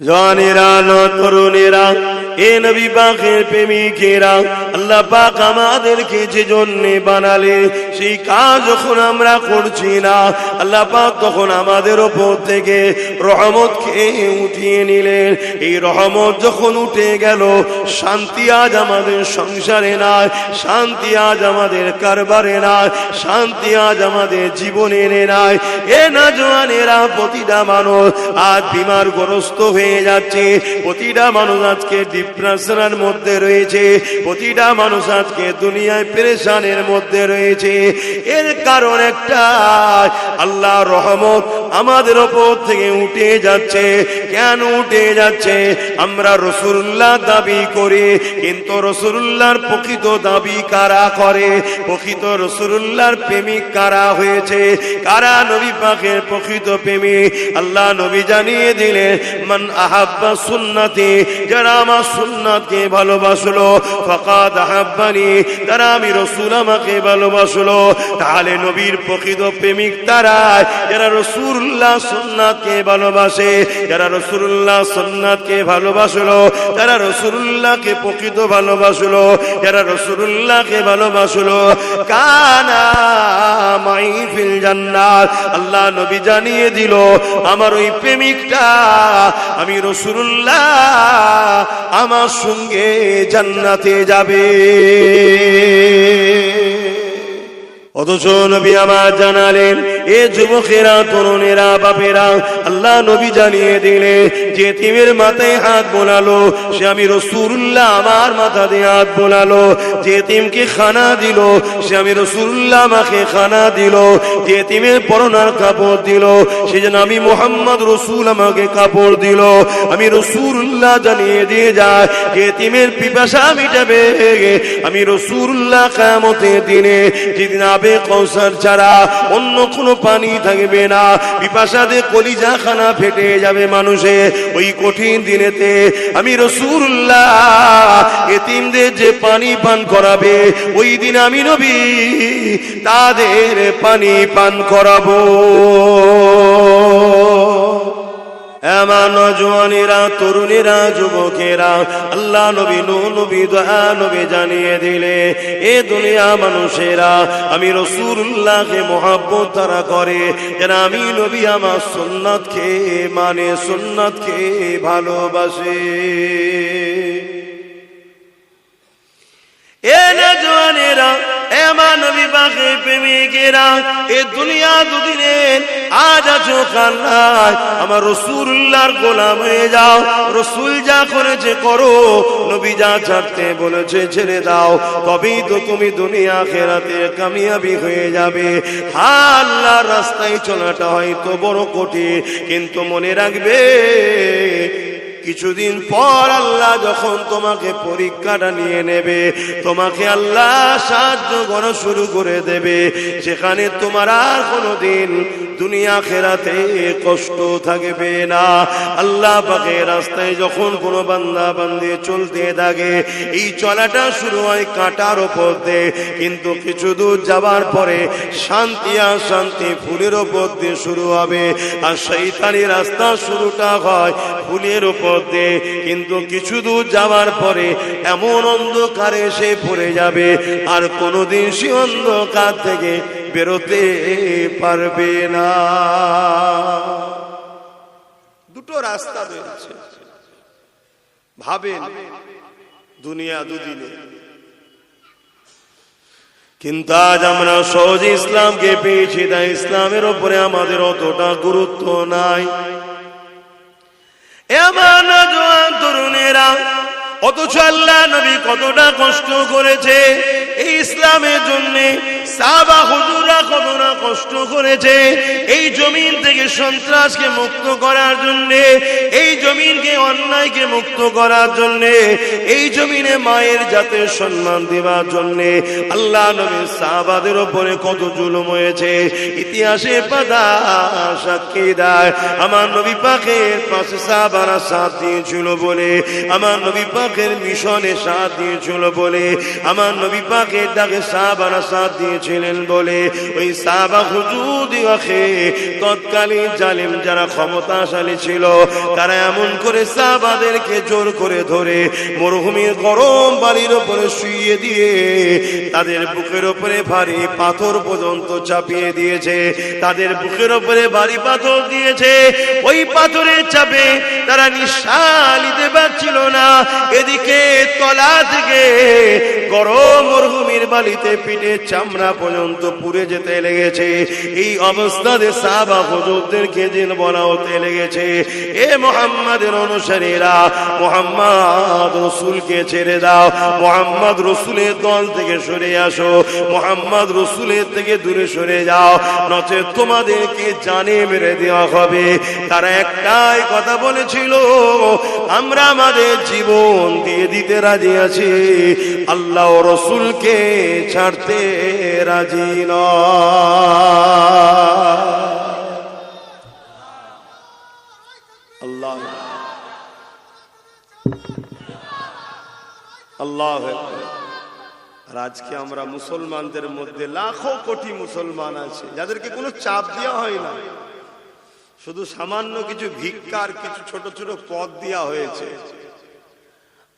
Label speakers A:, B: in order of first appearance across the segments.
A: জওয়ানেরা, তরুণেরা, এ নবী পাকের প্রেমিকেরা, আল্লাহ পাক আমাদেরকে যে জন্য বানালে সেই কাজ যখন আমরা করছি না, আল্লাহ পাক তখন আমাদের উপর থেকে রহমতকে উঠিয়ে নিলেন। এই রহমত যখন উঠে গেল, শান্তি আজ আমাদের সংসারে নাই, শান্তি আজ আমাদের কারবারে নাই, শান্তি আজ আমাদের জীবনে নাই। এ না জওয়ানেরা, প্রতিটা মানুষ আজ বিমারগ্রস্ত হয়ে যাচ্ছে, প্রতিটা মানুষ আজকে ডিপ্রেশনের মধ্যে রয়েছে, প্রতিটা মানুষ আজকে দুনিয়ায় পেরেশানের মধ্যে রয়েছে। এর কারণ একটা, আল্লাহর রহমত আমাদের উপর থেকে উঠে যাচ্ছে। কেন উঠে যাচ্ছে? আমরা রাসূলুল্লাহ দাবি করি, কিন্তু রাসূলুল্লাহর প্রকৃত দাবি কারা করে? প্রকৃত রাসূলুল্লাহর প্রেমিক কারা হয়েছে? কারা নবী পাকের প্রকৃত প্রেমিক? আল্লাহ নবী জানিয়ে দিলেন, মান আহাব্বা সুন্নতি, যারা আমার সুন্নাতকে ভালোবাসলো, ফাকাদ আহাব্বানি, তারা আমি রাসূল আমাকে ভালোবাসলো। তাহলে নবীর প্রকৃত প্রেমিক তারা যারা রাসূলুল্লাহ সুন্নাতকে ভালোবাসে, যারা রাসূলুল্লাহ সুন্নাতকে ভালোবাসলো, যারা রাসূলুল্লাহকে প্রকৃত ভালোবাসলো, যারা রাসূলুল্লাহকে ভালোবাসলো, কানা মাই ফিল জান্নাত। আল্লাহ নবী জানিয়ে দিল, আমার ওই প্রেমিকটা আমি রাসূলুল্লাহ আমার সঙ্গে জান্নাতে যাবে। অথচ নবী আমার জানালেন, এ যুবকেরা, তরুণেরা, বাপেরা, আল্লাহ নবী জানিয়ে দিলে, যে তিমের মাথায় হাত বোলালো সে আমি রাসূলুল্লাহ আমার মাথা দিয়ে হাত বোলালো। যে তিমকে খানা দিল সে আমি রাসূলুল্লাহ আমাকে খানা দিল। যে তিমের পরনার কাপড় দিল সে যেন আমি মুহাম্মদ রাসূল আমাকে কাপড় দিল। আমি রাসূলুল্লাহ জানিয়ে দিয়ে যায়, যে তিমের পিপাসা মিটাবে আমি রাসূলুল্লাহ কিয়ামতের দিনে, যেদিন আবে কৌসার ছাড়া অন্য কোনো পানি থাকবে না, পিপাসাতে কলিজা খানা ফেটে যাবে মানুষের, ওই কঠিন দিনেতে আমি রাসূলুল্লাহ এতিমদের যে পানি পান করাবে, ওই দিন আমি নবী তাদের পানি পান করাবো। আমার নওজওয়ানেরা, তরুণেরা, যুবকেরা, আল্লাহ নবী, নবী, দয়া নবী জানিয়ে দিলে, এ দুনিয়া মানুষেরা, আমি রাসূলুল্লাহকে মহব্বত তারা করে যারা আমি নবী আমার সুন্নাতকে মানে, সুন্নাতকে ভালোবাসে। এ নওজওয়ানেরা, আমার নবী পাকের প্রেমিকেরা, এ দুনিয়া দুদিনের আজ আছো কাল নাই, আমার রাসূলুল্লাহর গোলাম হয়ে যাও। রাসূল যা করেছে করো, নবী যা ছাড়তে বলেছে ছেড়ে দাও, তবেই তো তুমি দুনিয়া আখিরাতে কামিয়াবি হয়ে যাবে। আল্লাহর রাস্তায় চলাটা হয়তো বড় কঠিন, কিন্তু মনে রাখবে কিছুদিন পর আল্লাহ যখন তোমাকে পরীক্ষাটা নিয়ে নেবে, তোমাকে আল্লাহ সাহায্য করা শুরু করে দেবে, সেখানে তোমার আর কোনোদিন দুনিয়া আখিরাতে কষ্ট থাকবে না। আল্লাহ পাকের রাস্তায় যখন কোনো বান্দা বান্দি চলতে থাকে, এই চলাটা শুরু হয় কাঁটার ওপর দিয়ে, কিন্তু কিছু দূর যাবার পরে শান্তি আর শান্তি ফুলের ওপর দিয়ে শুরু হবে। আর শয়তানি রাস্তা শুরুটা হয় ফুলের ওপর দিয়ে, কিন্তু কিছু দূর যাওয়ার পরে এমন অন্ধকারে এসে পড়ে যাবে, আর কোনোদিন সে অন্ধকার থেকে বেরোতে পারবে না। দুটো রাস্তা বেরোচ্ছে, ভাবেন দুনিয়া দুদিনে, কিন্তু আজ আমরা সহজে ইসলামকে পেয়েছি, তাই ইসলামের উপরে আমাদের অতটা গুরুত্ব নাই। এমন জওয়ান তরুণেরা, অথচ আল্লাহ নবী কতটা কষ্ট করেছে এই ইসলামের জন্য, সাহাবা হুজুররা কতটা কষ্ট করেছে এই জমিন থেকে সন্ত্রাসকে মুক্ত করার জন্য, এই জমিনকে অন্যায়কে মুক্ত করার জন্য, এই জমিনে মায়ের জাতের সম্মান দেওয়ার জন্য। আল্লাহ নবীর সাহাবাদের উপরে কত জুলুম হয়েছে, ইতিহাসে পাতা সাক্ষী দেয়। আমার নবী পাকের পাশে সাহাবারা সাথ দিয়েছিল বলে, আমার নবী পাকের মিশনে সাথ দিয়েছিল বলে, আমার নবী পাকের ডাকে সাহাবারা সাথ দিয়েছিল করেছিলেন বলে ওই সাহাবা হুজুরদিগকে তৎকালীন জালিম যারা ক্ষমতাশালী ছিল তারা এমন করে সাহাবাদেরকে জোর করে ধরে মরুভূমির গরম বালির উপরে শুইয়ে দিয়ে তাদের বুকের উপরে ভারী পাথর পর্যন্ত চাপিয়ে দিয়েছে, তাদের বুকের উপরে ভারী পাথর দিয়েছে। ওই পাথরের চাপে তারা নিঃশ্বাস নিতে পারছিল না। এদিকে তলা থেকে গরম মরুভূমির বালিতে পিঠে চামড়া পর্যন্ত পুড়ে যেতে লেগেছে। এই অবস্থাতে সাহাবা হুজুরদেরকে জিন বলা হতে লেগেছে, এ মুহাম্মাদের অনুসারীরা, মুহাম্মদ রাসূলকে ছেড়ে দাও, মুহাম্মদ রাসূলের দল থেকে সরে আসো, মুহাম্মদ রাসূলের থেকে দূরে সরে যাও, নচেত তোমাদেরকে জানে মেরে দেওয়া হবে। তারা একটাই কথা বলেছিল, আমরা আমাদের জীবন দিয়ে দিতে রাজি আছি, আল্লাহ ও রাসূলকে ছাড়তে রাজি নয়। আল্লাহ আল্লাহ। আর আজকে আমরা মুসলমানদের মধ্যে লাখো কোটি মুসলমান আছে যাদেরকে কোনো চাপ দেওয়া হয় না, শুধু সামান্য কিছু ভিক্ষার কিছু ছোট ছোট পদ দেওয়া হয়েছে।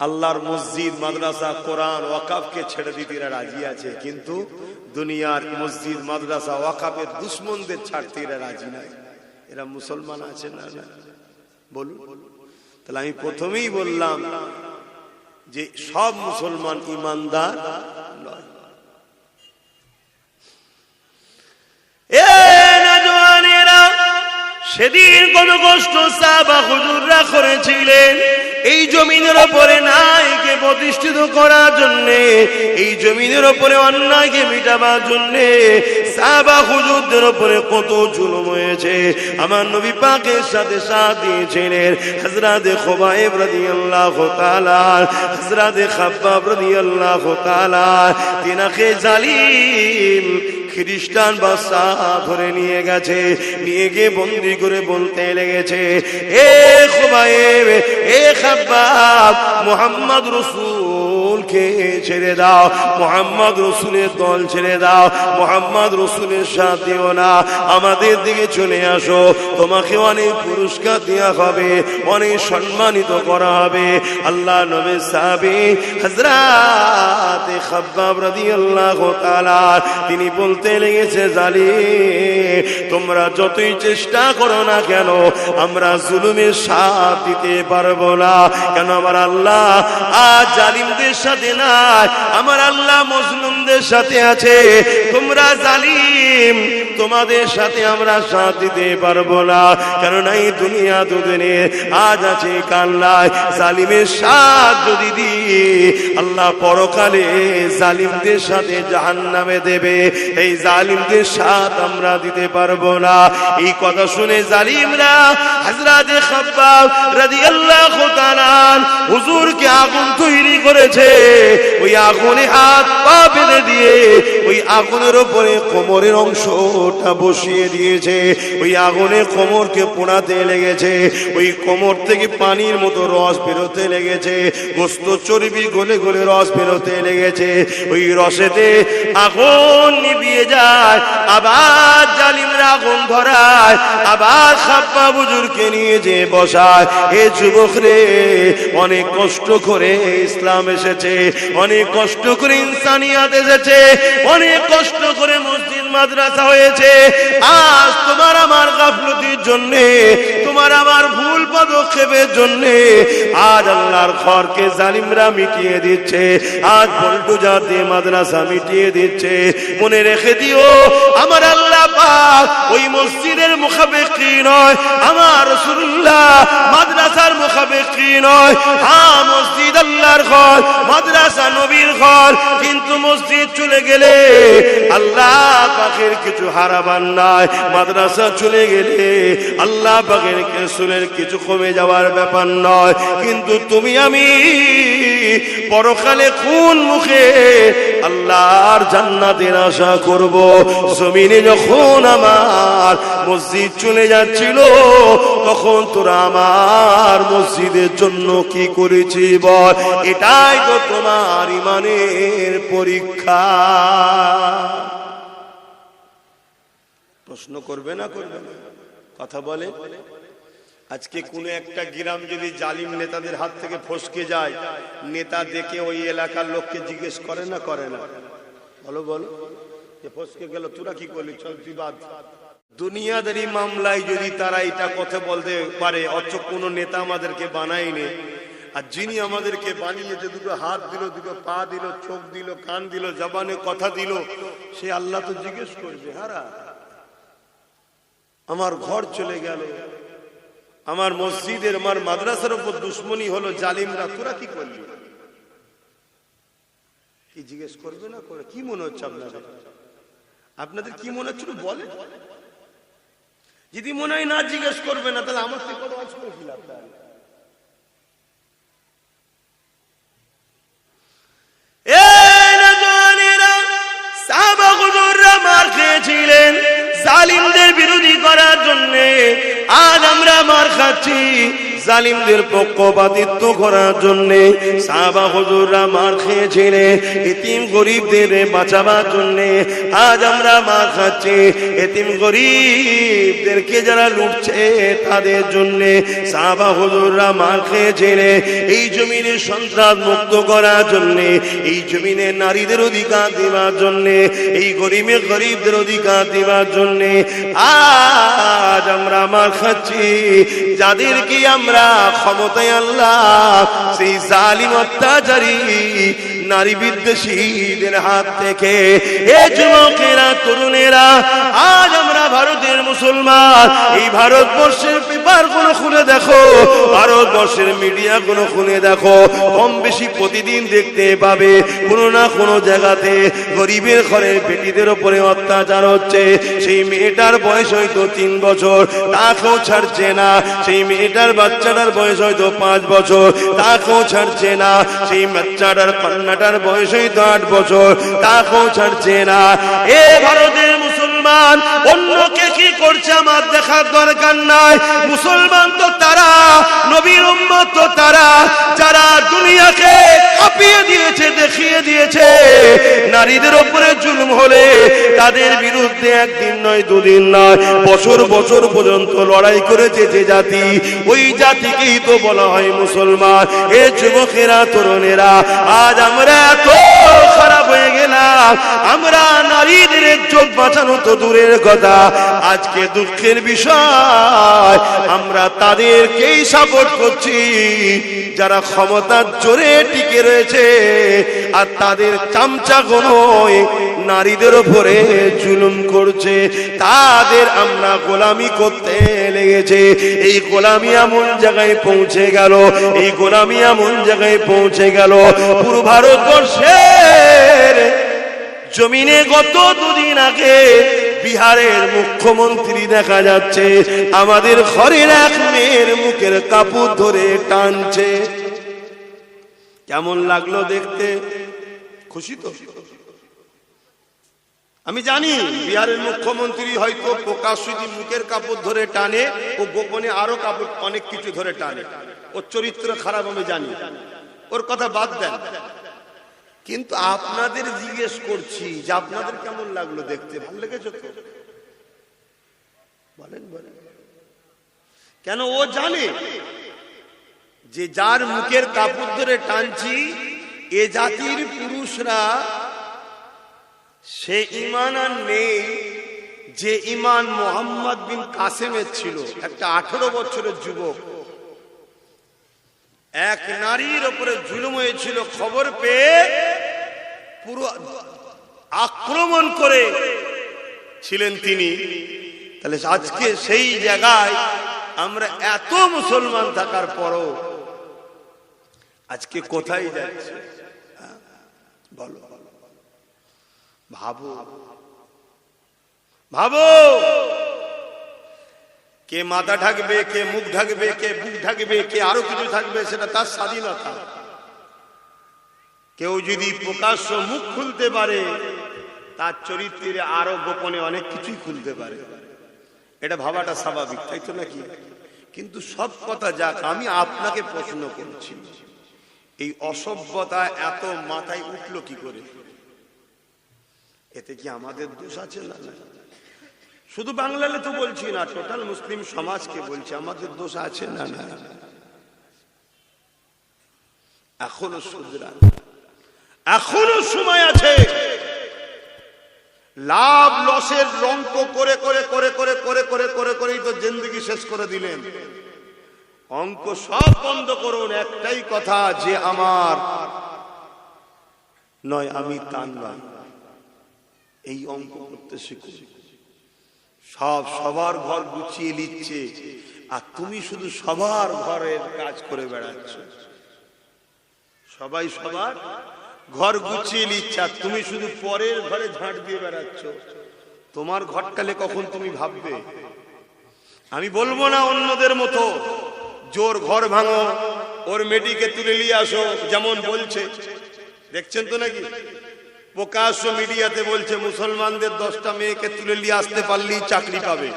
A: আল্লাহর মসজিদ, মাদ্রাসা, কোরআন, ওয়াকাফকে ছেড়ে দিতে এরা রাজি আছে, কিন্তু দুনিয়ার মসজিদ, মাদ্রাসা, ওয়াকাফের দুশ্মনদের ছাড়তে এরা রাজি নাই। এরা মুসলমান আছে না? বলুন। তাহলে আমি প্রথমেই বললাম যে সব মুসলমান ইমানদার নয়। সেদিন কত কষ্ট সাহাবা হুজুররা করেছিলেন এই জমিনের উপরে ন্যায়কে প্রতিষ্ঠিত করার জন্য, এই জমিনের উপরে অন্যায়কে মিটাবার জন্য সাহাবা হুজুরদের উপরে কত জুলুম হয়েছে। আমার নবী পাকের সাথে সাথ দিয়েছিলেন হযরত খুবাইব রাদিয়াল্লাহু তাআলা, হযরত খাব্বাব রাদিয়াল্লাহু তাআলা। তিনাকে জালিম খ্রিস্টান বাদশা ধরে নিয়ে গেছে, নিয়ে গিয়ে বন্দি করে বলতে লেগেছে, এ খুবাইব, এ খাব্বাব, মুহাম্মদ রাসূলকে ছেড়ে দাও, মুহাম্মদ রাসূলের দল ছেড়ে দাও, মুহাম্মদ রাসূলের সাথেও না, আমাদের দিকে চলে আসো, তোমাকে অনেক পুরস্কার দেওয়া হবে, অনেক সম্মানিত করা হবে। আল্লাহ নবীর সাহাবী হযরত খাব্বাব রাদিয়াল্লাহু তাআলা তিনি বলতে লেগেছে, জালিম তোমরা যতই চেষ্টা করো না কেন আমরা জুলুমের সাথ দিতে পারবো না। কেন আমার আল্লাহ আজ জালিমদের সাথে নাই, আমার আল্লাহ মজলুমদের সাথে আছে। তোমরা জালিম, তোমাদের সাথে আমরা সাথ দিতে পারবো না। কেননা এই দুনিয়া দুদিনে আজ আছে কাল নাই। জালিমের সাথ যদি দিই আল্লাহ পরকালে জালিমদের সাথে জাহান্নামে দেবে, এই জালিমদের সাথ আমরা দিতে পারবো না। এই কথা শুনে জালিমরা হযরত খাব্বাব রাদিয়াল্লাহু তাআলা হুজুরকে আগুন তৈরি করেছে, ওই আগুনে হাত পা বেঁধে দিয়ে ওই আগুনের উপরে কোমরের অংশটা বসিয়ে দিয়েছে। ওই আগুনে কোমরকে পোড়াতে লেগেছে, ওই কোমর থেকে পানির মতো রস বেরোতে লেগেছে, গোস্ত চর্বি গলে গলে রস বেরোতে লেগেছে। ওই রসেতে আগুন নিভিয়ে যায়, আবার জালিমরা আগুন ধরায়, আবার খাব্বাব হুজুরকে নিয়ে যে বসায়। এ যুবক রে, অনেক কষ্ট করে ইসলাম এসেছে, অনেক কষ্ট করে ইনসানিয়াত এসেছে, অনেক কষ্ট করে মসজিদ মাদ্রাসা হয়েছে। আজ তোমার আমার গাফলতির জন্য, তোমার আমার ভুল পদক্ষেপের জন্য আজ আল্লাহর ঘরকে জালিমরা মিটিয়ে দিচ্ছে, আজ বল্টু জাতি মাদ্রাসা মিটিয়ে দিচ্ছে। মনে রেখে দিও, আমার আল্লাহ পাক ওই মসজিদের মুখাপেক্ষী নয়, আমার রাসূলুল্লাহ মাদ্রাসার মুখাপেক্ষী নয়। হ্যাঁ, মসজিদ আল্লাহর ঘর, মাদ্রাসা নবীর ঘর, কিন্তু মসজিদ চলে গেলে আল্লাহ পাকের কিছু হারাবার নাই, মাদ্রাসা চলে গেলে আল্লাহ পাকের রাসূলের কিছু কমে যাওয়ার ব্যাপার নয়। কিন্তু তুমি আমি পরকালে কোন মুখে আল্লাহর জান্নাতের আশা করব? জমিনে যখন আমার মসজিদ চলে যাচ্ছিল তখন তোরা আমার মসজিদের জন্য কি করেছি বল? এটাই তো তোমার ইমানের পরীক্ষা। প্রশ্ন করবে না করবে না? কথা বলে। আজকে কোন একটা গ্রাম যদি জালিম নেতাদের হাত থেকে ফসকে যায়, নেতা দেখে ওই এলাকার লোককে জিজ্ঞেস করে না করে না? বলো বলো, যে ফসকে গেল তোরা কি করলি, চল তুই বাদ। দুনিয়াদারি মামলায় যদি তারা এটা কথা বলতে পারে, অথচ কোন নেতা আমাদেরকে বানায়নি, আর যিনি আমাদেরকে বানিয়েছে, দুটো হাত দিল, দুটো পা দিল, চোখ দিল, কান দিল, জবানে কথা দিল, সে আল্লাহ তো জিজ্ঞেস করবে, হারা আমার ঘর চলে গেল, আমার মসজিদের আমার মাদ্রাসার উপর দুশ্মনী হলো জালিমরা, তোরা কি করলি? কি জিজ্ঞেস করবে না করে? কি মনে হচ্ছে আপনাদের? আপনাদের কি মনে হচ্ছে বলে? যদি মনে হয় না জিজ্ঞেস করবে না, তাহলে আমার থেকে কথা আজকে কি লাভ? মার খেয়েছিলেন জালিমদের বিরোধী করার জন্য, আজ আমরা মার খাচ্ছি জালিমদের পক্ষপাতিত্ব করার জন্য। সাহাবা হুজুররা মার খেয়েছিলেন এতিম গরিবদের বাঁচাবার জন্য, আজ আমরা মার খাচ্ছি এতিম গরিবদেরকে যারা লুটছে তাদের জন্য। সাহাবা হুজুররা মার খেয়েছিলেন এই জমিনের সন্ত্রাস মুক্ত করার জন্য, এই জমিনে নারীদের অধিকার দেওয়ার জন্য, এই গরিবদের অধিকার দেওয়ার জন্য। আজ আমরা মার খাচ্ছি যাদেরকে আমরা ক্ষমতায় আল্লাহ সেই জালিম অত্যাচারী নারী বিদ্বেষীদের হাত থেকে। এ যুবকেরা, তরুণেরা, আজ আমরা ভারতের মুসলমান, এই ভারতবর্ষের পেপার গুলো খুলে দেখো, ভারতবর্ষের মিডিয়া গুলো খুলে দেখো, কম বেশি প্রতিদিন দেখতে পাবে কোনো না কোনো জায়গাতে গরিবের ঘরের বেটিদের উপরে অত্যাচার হচ্ছে। সেই মেয়েটার বয়স হয়তো 3 বছর, তাকেও ছাড়ছে না। সেই মেয়েটার বাচ্চাটার বয়স হয়তো 5 বছর, তাকেও ছাড়ছে না। সেই বাচ্চাটার কন্যাটার বয়স হয়তো 8 বছর, তাকেও ছাড়ছে না। এ ভারতের মুসলমান, অন্যকে কি করছে আমার দেখার দরকার নাই। মুসলমান তো তারা, নবীর উম্মত তো তারা, যারা দুনিয়াকে কাঁপিয়ে দিয়েছে, দেখিয়ে দিয়েছে নারীদের উপরে জুলুম হলে তাদের বিরুদ্ধে একদিন নয়, দুদিন নয়, বছর বছর পর্যন্ত লড়াই করেছে যে জাতি, ওই জাতিকেই তো বলা হয় মুসলমান। এ যুবকেরা, তরুণেরা, আজ আমরা এত খারাপ হয়ে গেলাম, আমরা নারীদের ইজ্জত বাঁচানো তো দূরের কথা, আজকে দুঃখের বিষয় আমরা তাদেরকেই সাপোর্ট করছি যারা ক্ষমতার জোরে টিকে রয়েছে, আর তাদের চামচাগুলোই নারীদের উপরে জুলুম করছে, তাদের আমরা গোলামি করতে লেগেছে। এই গোলামি এমন জায়গায় পৌঁছে গেল, এই গোলামি এমন জায়গায় পৌঁছে গেল, পুরো ভারতবর্ষের জমিনে গত 2 দিন আগে বিহারের মুখ্যমন্ত্রী দেখা যাচ্ছে আমাদের ঘরের এক মেয়ের মুখের কাপড় ধরে টানছে। কেমন লাগলো দেখতে? খুশি তো? আমি জানি বিহারের মুখ্যমন্ত্রী হয়তো প্রকাশ্যে মুখের কাপড় ধরে টানে, ও গোপনে আরো কাপড় অনেক কিছু ধরে টানে, ওর চরিত্র খারাপ আমি জানি, ওর কথা বাদ দেন। কিন্তু আপনাদের জিজ্ঞেস করছি যে আপনাদের কেমন লাগলো দেখতে? ভালো লেগেছে তো? বলেন বলেন। কেন? ও জানে যে যার মুখের কাপড় ধরে টানছি এ জাতির পুরুষরা সে ঈমান আর নেই যে ঈমান মুহাম্মদ বিন কাসেমের ছিল। একটা 18 বছরের যুবক এক নারীর উপরে জুলুম হয়েছিল, খবর পেয়ে পুরো আক্রমণ করে ছিলেন তিনি। তাহলে আজকে সেই জায়গায় আমরা এত মুসলমান থাকার পরও আজকে কোথায় যাচ্ছে? বলো, ভাবো ভাবো। কে মাথা ঢাকবে, কে মুখ ঢাকবে, কে বুক ঢাকবে, কে আরো কিছু থাকবে, সেটা তার স্বাধীনতা। কেউ যদি প্রকাশ্য মুখ খুলতে পারে, তার চরিত্রে আরো গোপনে অনেক কিছুই খুলতে পারে। এটা ভাবাটা স্বাভাবিক, তাই তো নাকি? কিন্তু সব কথা যাক, আমি আপনাকে প্রশ্ন করছি, এই অসভ্যতা এত মাথায় উঠলো কি করে? এতে কি আমাদের দোষ আছে? না,
B: শুধু বাংলাতে তো বলছি না, টোটাল মুসলিম সমাজকে বলছি, আমাদের দোষ আছে না? না, এখনো শুধরান, এখনো সময় আছে। লাভ লসের অঙ্ক করে করে করে করে করে করে করে করেই তো জিন্দেগি শেষ করে দিলেন। অঙ্ক সব বন্ধ করুন, একটাই কথা, যে আমার নয় আমি তার নয়, এই অঙ্ক করতে শিখুন। সবার ঘর গুছিয়ে নিচ্ছে, আর তুমি শুধু সবার ঘরের কাজ করে বেড়াচ্ছ। সবাই সবার ঘর গুছিয়ে নিচ্ছে, আর তুমি শুধু পরের ঘরে ঝাঁট দিয়ে বেড়াচ্ছ। তোমার ঘরটালে কখন তুমি ভাববে? আমি বলবো না অন্যদের মতো জোর ঘর ভাঙো, ওর মেয়েটিকে তুলে নিয়ে আসো, যেমন বলছে, দেখছেন তো নাকি প্রকাশ্য মিডিয়াতে বলছে মুসলমানদের 10টা মেয়েকে তুলে নিয়ে আসতে পারলেই চাকরি পাবে।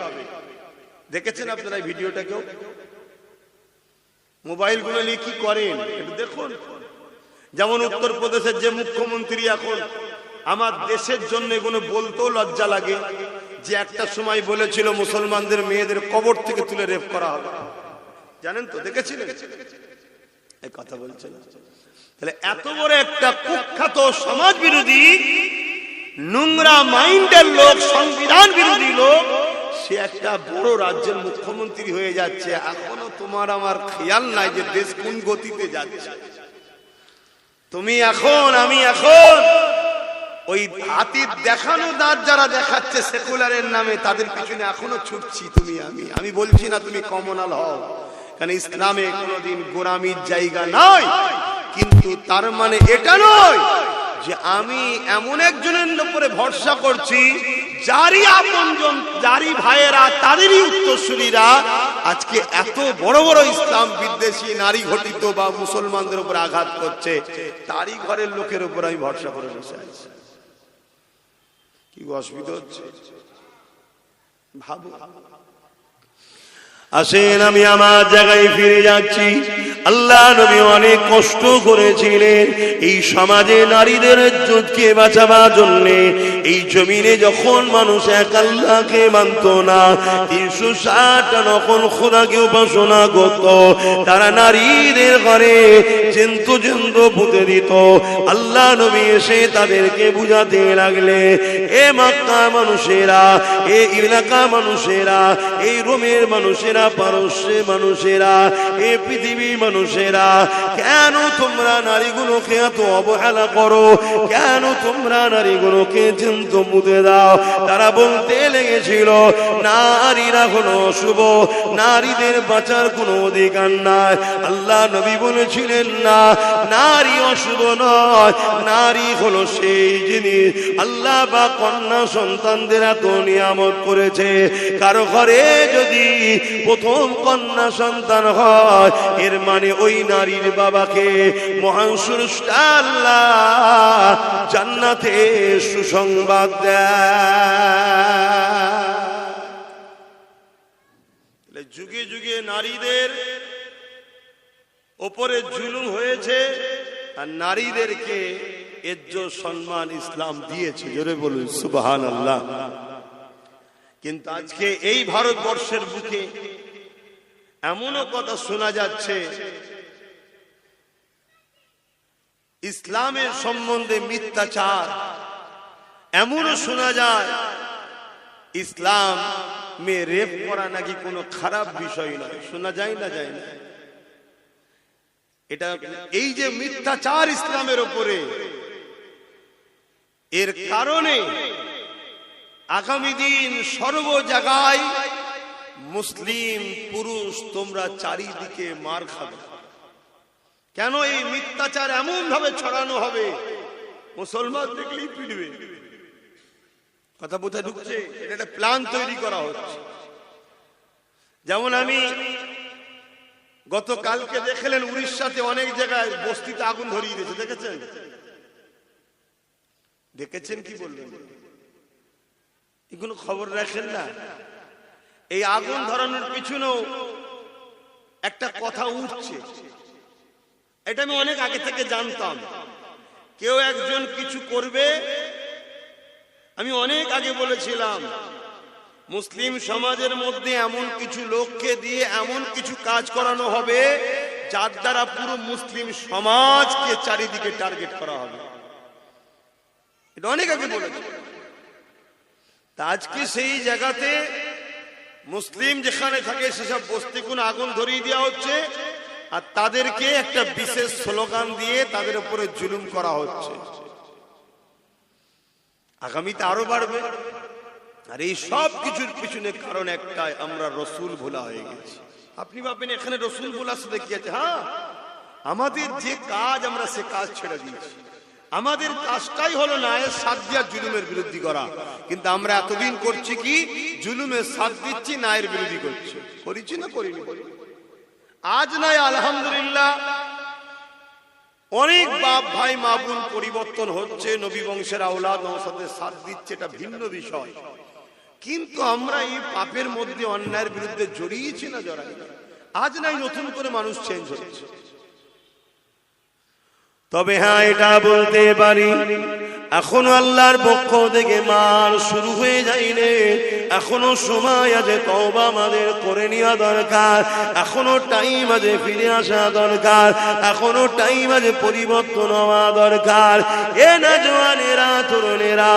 B: দেখেছেন আপনারা এই ভিডিওটা? কেউ মোবাইল গুলো নিয়ে কি করেন একটু দেখুন। যেমন উত্তরপ্রদেশের যে মুখ্যমন্ত্রী, এখন আমার দেশের জন্য এগুলো বলতেও লজ্জা লাগে, যে একটা সময় বলেছিল মুসলমানদের মেয়েদের কবর থেকে তুলে রেপ করা হবে, জানেন তো? দেখেছিলেন? এই কথা বলছেন। তাহলে এত বড় একটা কুখ্যাত সমাজ বিরোধী নোংরা মাইন্ডের লোক, সংবিধান বিরোধী লোক, সে একটা বড় রাজ্যের মুখ্যমন্ত্রী হয়ে যাচ্ছে। এখনো তোমার আমার খেয়াল নাই যে দেশ কোন গতিতে যাচ্ছে। তুমি এখন, আমি এখন ওই হাতির দেখানো দাঁত যারা দেখাচ্ছে সেকুলারের নামে, তাদের পিছনে এখনো ছুটছি তুমি আমি বলছি না তুমি কমনাল হও, কারণ ইসলামে কোনোদিন গোলামির জায়গা নয়। কিন্তু তার মানে এটা নয় যে আমি এমন একজনের উপরে ভরসা করছি যারই আপনজন, যারই ভাইয়েরা, তাদেরই উত্তরসূরিরা আজকে এত বড় বড় ইসলাম বিদ্বেষী নারী ঘটিত বা মুসলমানদের উপর আঘাত করছে, তারই ঘরের লোকের উপর আমি ভরসা করে বসে আছি। কি অসুবিধা হচ্ছে ভাবো।
A: আসেন আমি আমার জায়গায় ফিরে যাচ্ছি। আল্লাহ নবী অনেক কষ্ট করেছিলেন এই সমাজে নারীদের ইজ্জতকে বাঁচাবার জন্য। এই জমিনে যখন মানুষ এক আল্লাহকে মানত না, 360টা নকল খোদাকে উপাসনা করত, তারা নারীদের ঘরে জন্তু জন্তু পুঁতে দিত। আল্লাহ নবী এসে তাদেরকে বুঝাতে লাগলে, এ মক্কা মানুষেরা, এ এলাকা মানুষেরা, এই রোমের মানুষেরা, পারস্যের মানুষেরা, এ পৃথিবী মানুষেরা, কেন তোমরা নারীগুলোকে এত অবহেলা করো? কেন তোমরা নারীগুলোকে জন্তু মুতে দাও? তারা বলতে লেগেছিল নারীরা হলো অশুভ, নারীদের বাঁচার কোনো অধিকার নাই। আল্লাহ নবী বলেছিলেন না, নারী অশুভ নয়, নারী হলো সেই জিনিস আল্লাহ বা কন্যা সন্তানদের এত নিয়ামত করেছে। কারো ঘরে যদি প্রথম কন্যা সন্তান হয়, এর মানে ওই নারীর বাবাকে মহান স্রষ্টা আল্লাহ জান্নাতে সুসংবাদ দেয়।
B: যুগে যুগে নারীদের ওপরে জুলুম হয়েছে, আর নারীদেরকে ইজ্জত সম্মান ইসলাম দিয়েছে। জোরে বলুন সুবহানাল্লাহ। কিন্তু আজকে এই ভারতবর্ষের বুকে এমনও কথা শোনা যাচ্ছে, ইসলামের সম্বন্ধে মিথ্যাচার। এমনও শোনা যায় ইসলাম মে রেপ করা নাকি কোনো খারাপ বিষয় নয়। শোনা যায় না? যায় না? এটা এই যে মিথ্যাচার ইসলামের উপরে, এর কারণে আগামী দিন সর্ব জায়গায় মুসলিম পুরুষ তোমরা চারিদিকে মার খাবে। কেন? এই মিথ্যাচার এমন ভাবে ছড়ানো হবে, মুসলমান দেখলেই পিটবে। কথা বোঝা ঢুকছে? এটা একটা প্ল্যান তৈরি করা হচ্ছে। যেমন আমি গতকালকে দেখলেন উড়িষ্যাতে অনেক জায়গায় বস্তিতে আগুন ধরিয়ে দিয়েছে, দেখেছেন? দেখেছেন কি বললেন? এগুলো খবর রাখেন না? এই আগুন ধরানোর পিছনেও একটা কথা উঠছে, এটা আমি অনেক আগে থেকে জানতাম। কেউ একজন কিছু করবে, আমি অনেক আগে বলেছিলাম মুসলিম সমাজের মধ্যে এমন কিছু লোককে দিয়ে এমন কিছু কাজ করানো হবে যার দ্বারা পুরো মুসলিম সমাজকে চারিদিকে টার্গেট করা হবে। এটা অনেক আগে বলেছে। তা আজকে সেই জায়গাতে মুসলিম যেখানে থাকে সেসব বস্তিকুন আগুন ধরিয়ে দেওয়া হচ্ছে, আর তাদেরকে একটা বিশেষ স্লোগান দিয়ে তাদের উপরে জুলুম করা হচ্ছে। আগামীতে আরো বাড়বে। আর এই সব কিছুর পিছনে কারণ একটাই, আমরা রসুল ভোলা হয়ে গেছি। আপনি ভাববেন এখানে রসুল ভোলার সাথে কি আছে? হ্যাঁ, আমাদের যে কাজ আমরা সে কাজ ছেড়ে দিয়েছি। আমাদের কাজটাই হলো ন্যায়ের সাথ দিয়া জুলুমের বিরোধী করা, কিন্তু আমরা এতদিন করছি কি? জুলুমের সাথ দিচ্ছি, ন্যায়ের বিরোধী করছি। করেছি না করিনি? আজ নাই আলহামদুলিল্লাহ অনেক বাপ ভাই মা বোন পরিবর্তন হচ্ছে, নবী বংশের আওলাদ নওসাদের সাথ দিচ্ছে, এটা ভিন্ন বিষয়। কিন্তু আমরা এই পাপের মধ্যে অন্যায়ের বিরুদ্ধে জড়িয়েছি না জড়াই? আজ নাই নতুন করে মানুষ চেঞ্জ হচ্ছে।
A: তবে হ্যাঁ, এটা বলতে পারি এখনো আল্লাহর পক্ষ থেকে মার শুরু হয়ে যায়নি। এখনো সময় আছে তওবা আমাদের করে নেওয়া দরকার। এখনো টাইম আছে ফিরে আসা দরকার। এখনো টাইম আছে পরিবর্তন হওয়া দরকার। এ না জওয়ানেরা, তরুণেরা,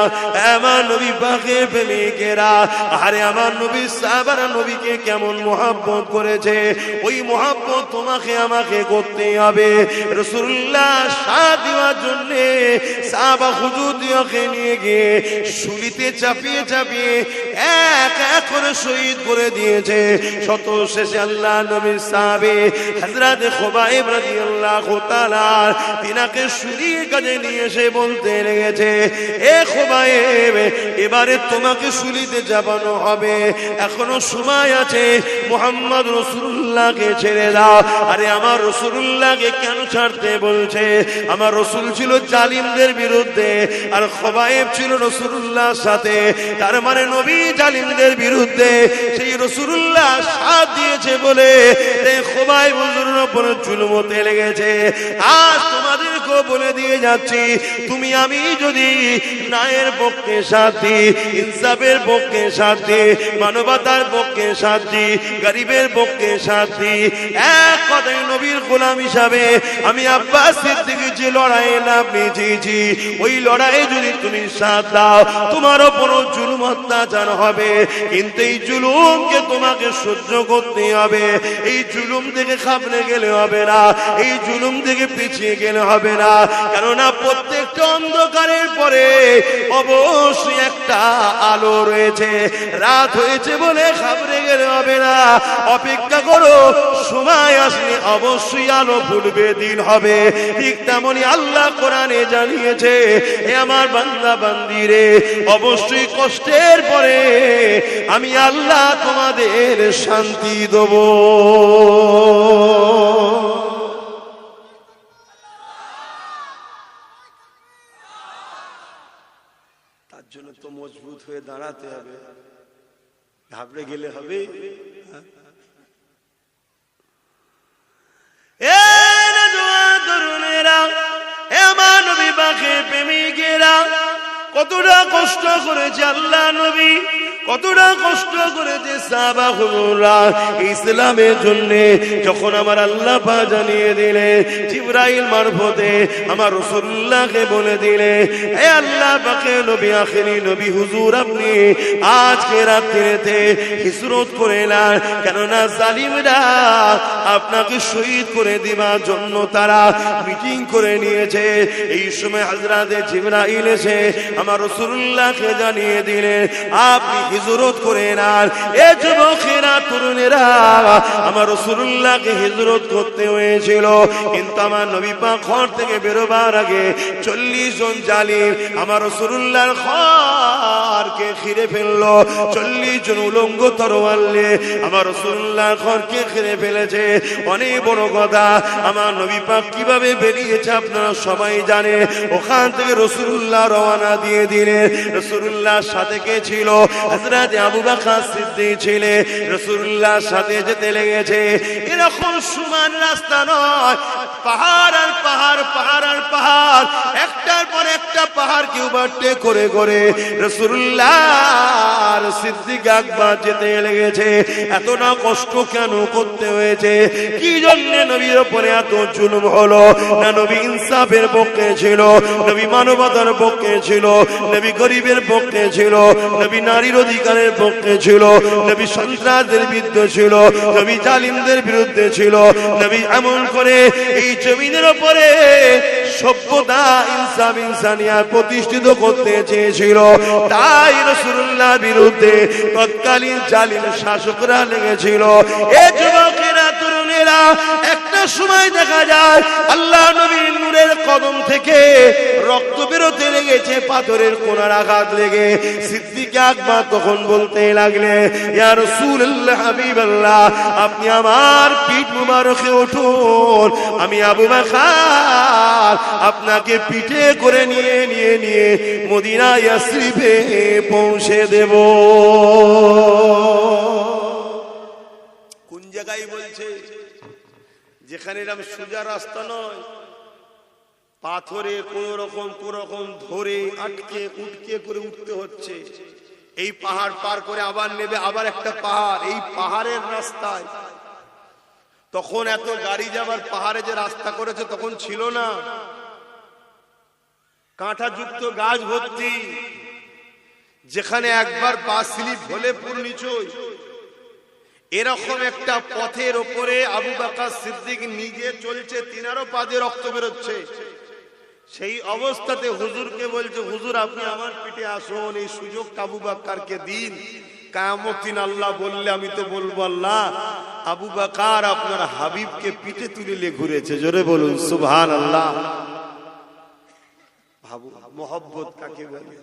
A: আমার নবী পাকের প্রেমিকেরা, আরে আমার নবী সাহাবারা নবীকে কেমন মুহাব্বত করেছে, ওই মুহাব্বত তোমাকে আমাকে করতে হবে। রাসূলুল্লাহ সাথ দেওয়ার জন্য সাহাবা হুজুরকে নিয়ে গিয়ে শুলিতে চাপিয়ে চাপিয়ে এক এক করে শহীদ করে দিয়েছে। শত শেষে আল্লাহ নবীর সাহাবী হযরত খুবাইব রাদিয়াল্লাহু তাআলা তিনাকে শুলির কাছে নিয়ে এসে বলতে লেগেছে, এ খুবাইব, এবারে তোমাকে শুলিতে চাপানো হবে, এখনো সময় আছে, মুহাম্মদ রাসূলুল্লাহকে ছেড়ে দাও। আরে আমার রাসূলুল্লাহকে কেন ছাড়তে বলছে? আমার রাসূল ছিল জালিমদের বিরুদ্ধে, আর খুবাইব ছিল রাসূলুল্লাহর সাথে। তার মানে নবী জালিমদের বিরুদ্ধে, সেই রাসূলুল্লাহ সাথ দিয়েছে বলে খুবাইব হুজুরের উপর জুলুম হতে লেগেছে। আজ তোমাদেরকে বলে দিয়ে যাচ্ছি, তুমি আমি যদি ন্যায়ের পক্ষে সাথ দিই, ইনসাফের পক্ষে সাথ দিই, মানবতার পক্ষে সাথ দিই, গরিবের পক্ষে সাথ দিই, এক কথায় নবীর গোলাম হিসাবে আমি আব্বাস সিদ্দিকী যে লড়াই নামিয়েছি, ওই লড়াইয়ে যদি তুমি সাথ দাও, তোমার উপর জুলুম অত্যাচার হবে, কিন্তু এই জুলুমকে তোমাকে সহ্য করতে হবে। এই জুলুম থেকে খাবলে গেলে হবে না, এই জুলুম থেকে পিছিয়ে গেলে হবে না। কেননা প্রত্যেকটা অন্ধকারের পরে অবশ্যই একটা আলো রয়েছে। রাত হয়েছে বলে খাবলে গেলে হবে না, অপেক্ষা করো, সময় আসলে অবশ্যই আলো ফুটবে, দিন হবে। ঠিক তেমনি আল্লাহ কোরআনে জানিয়েছে, হে আমার বান্দা বান্দিরে, অবশ্যই কষ্টের পরে আমি আল্লাহ তোমাদের শান্তি দেব।
B: তার জন্য তো মজবুত হয়ে দাঁড়াতে হবে, ঘাবড়ে গেলে হবে?
A: আমার নবী পাকের প্রেমিকেরা কতটা কষ্ট করেছে আল্লাহ নবী, কতটা কষ্ট করেছে সাহাবা হুজুররা ইসলামের জন্য। যখন আমার আল্লাহ পাক জানিয়ে দিলে, জিবরাইল মারফতে আমার রাসূলুল্লাহকে বলে দিলে, হে আল্লাহ পাকের নবী, আখেরি নবী হুজুর, আপনি আজকে রাত্রিতে হিজরত করে নেন, কেননা জালিমরা আপনাকে শহীদ করে দেওয়ার জন্য তারা মিটিং করে নিয়েছে। এই সময় হযরত জিবরাইল এসে আমার রাসূলুল্লাহকে জানিয়ে দিলেন, আপনি হিজরত করে নেন। এ যুবকেরা, তরুণেরা, আমার রাসূলুল্লাহকে হিজরত করতে হয়েছিল, কিন্তু আমার নবী পাক ঘর থেকে বেরোবার আগে 40 জন জালিম আমার রাসূলুল্লাহর ঘরকে ঘিরে ফেললো। 40 জন উলঙ্গ তরোয়াল নিয়ে আমার রাসূলুল্লাহর ঘরকে ঘিরে ফেলেছে। অনেক বড় কথা, আমার নবী পাক কিভাবে বেরিয়েছে আপনারা সবাই জানে। ওখান থেকে রাসূলুল্লাহ রওনা দিয়ে দিলেন। রাসূলুল্লাহর সাথে কে ছিল? হযরত আবু বকর সিদ্দিক ছিলেন। রাসূলুল্লাহর সাথে যেতে লেগেছে। এরকম সমান রাস্তা নয়, পাহাড় আর পাহাড় পাহাড়, পাহাড় আর পাহাড়, একটার পর একটা পাহাড়কে ওভারটেক করে করে রাসূলুল্লাহ আর সিদ্দিক আকবর যেতে লেগেছে। এতটা কষ্ট কেন করতে হয়েছে? কি জন্য নবীর উপরে এত জুলুম হলো? না নবী ইনসাফের পক্ষে ছিল, নবী মানবতার পক্ষে ছিল, নবী গরিবের পক্ষে ছিল, নবী নারীর অধিকারের পক্ষে ছিল, নবী সন্ত্রাসদের বিরুদ্ধে ছিল, নবী জালিমদের বিরুদ্ধে ছিল। নবী এমন করে এই জমিনের উপরে সভ্যতা, ইনসাফ, ইনসানিয়াত প্রতিষ্ঠিত করতে চেয়েছিল। তাই রাসূলুল্লাহ বিরুদ্ধে তৎকালীন জালিম শাসকরা লেগেছিল। এ যুবকেরা, তরুণেরা, একটা সময় দেখা যায় আল্লাহ নবীর নূরের কদম থেকে রক্ত বেরোতে লেগেছে, পাথরের কোনার আঘাত লেগে। সিদ্দিক আকবর তখন বলতে লাগলে, ইয়া রাসূলুল্লাহ, হাবিবাল্লাহ, আপনি আমার পিঠ মুবারকে উঠুন, আমি আবু বকর আপনাকে পিঠে করে নিয়ে মদিনা ইয়াসরিবে পৌঁছে দেব। কোন জায়গায় বলছে? যেখানে এরকম সোজা রাস্তা নয়, পাথরে কোন রকম ধরে আটকে উটকে করে উঠতে হচ্ছে। এই পাহাড় পার করে আবার নেবে আবার একটা পাহাড়, এই পাহাড়ের রাস্তায়। তখন এত গাড়ি যাবার পাহাড়ে যে রাস্তা করেছে তখন ছিল না, কাঁটাযুক্ত গাছ ভর্তি। যেখানে একবার পা স্লিপ হলে পুরো নিচই। এরকম একটা পথের ওপরে আবু বকর সিদ্দিক নিজে চলছে, তিনারও পা দিয়ে রক্ত বেরোচ্ছে। সেই অবস্থাতে হুজুরকে বলছে, হুজুর আপনি আমার পিঠে আসুন, এই সুযোগটা আবু বকরকে দিন। কিয়ামত দিন আল্লাহ বললে আমি তো বলবো, আল্লাহ আবু বকর আপনার হাবিবকে পিঠে তুলে ঘুরেছে। জোরে বলুন সুবহানাল্লাহ। ভাবু মোহব্বত কাকে বলে?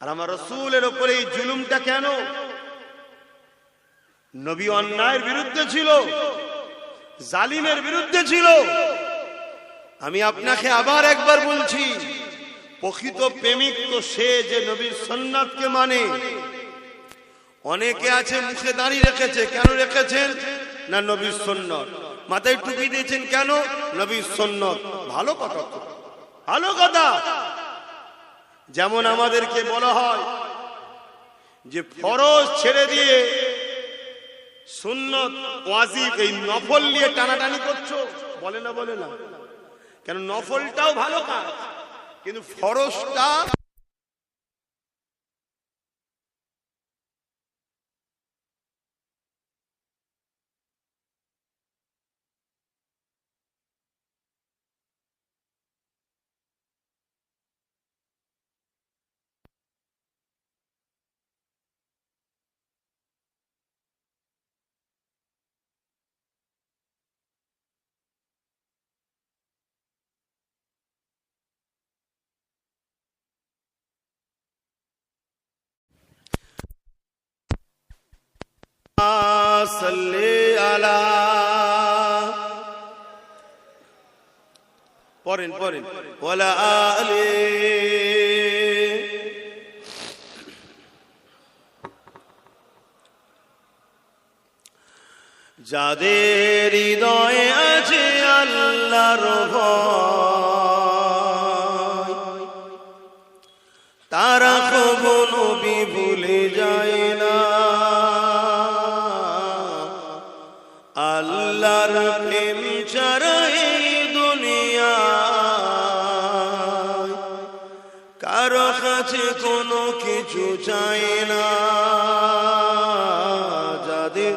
A: আর আমার রাসূলের উপরে এই জুলুমটা কেন? নবী অন্যায়ের বিরুদ্ধে ছিল, জালিমের বিরুদ্ধে ছিল। আমি আপনাকে আবার একবার বলছি, প্রকৃত প্রেমিক তো সে যে নবীর সুন্নাতকে মানে। অনেকে আছে মুখে দাড়ি রেখেছে, কেন রেখেছেন? না নবীর সুন্নাত। মাথায় টুপি দিয়েছেন কেন? নবীর সুন্নাত। ভালো কথা, ভালো কথা। যেমন আমাদেরকে বলা হয় যে ফরজ ছেড়ে দিয়ে সুন্নত, ওয়াজিব, এই নফল নিয়ে টানাটানি করছো, বলে না? বলে না কেন? নফলটাও ভালো কাজ, কিন্তু ফরজটা সাল্লি আলা, পড়েন ওয়ালা আলি। যাদের হৃদয়ে আছে আল্লাহর ভয়, তারা কখনো ভুলে যায় না। আল্লাহর প্রেম ছাড়া এই দুনিয়ায় কারো কাছে কোনো কিছু চায় না। যাদের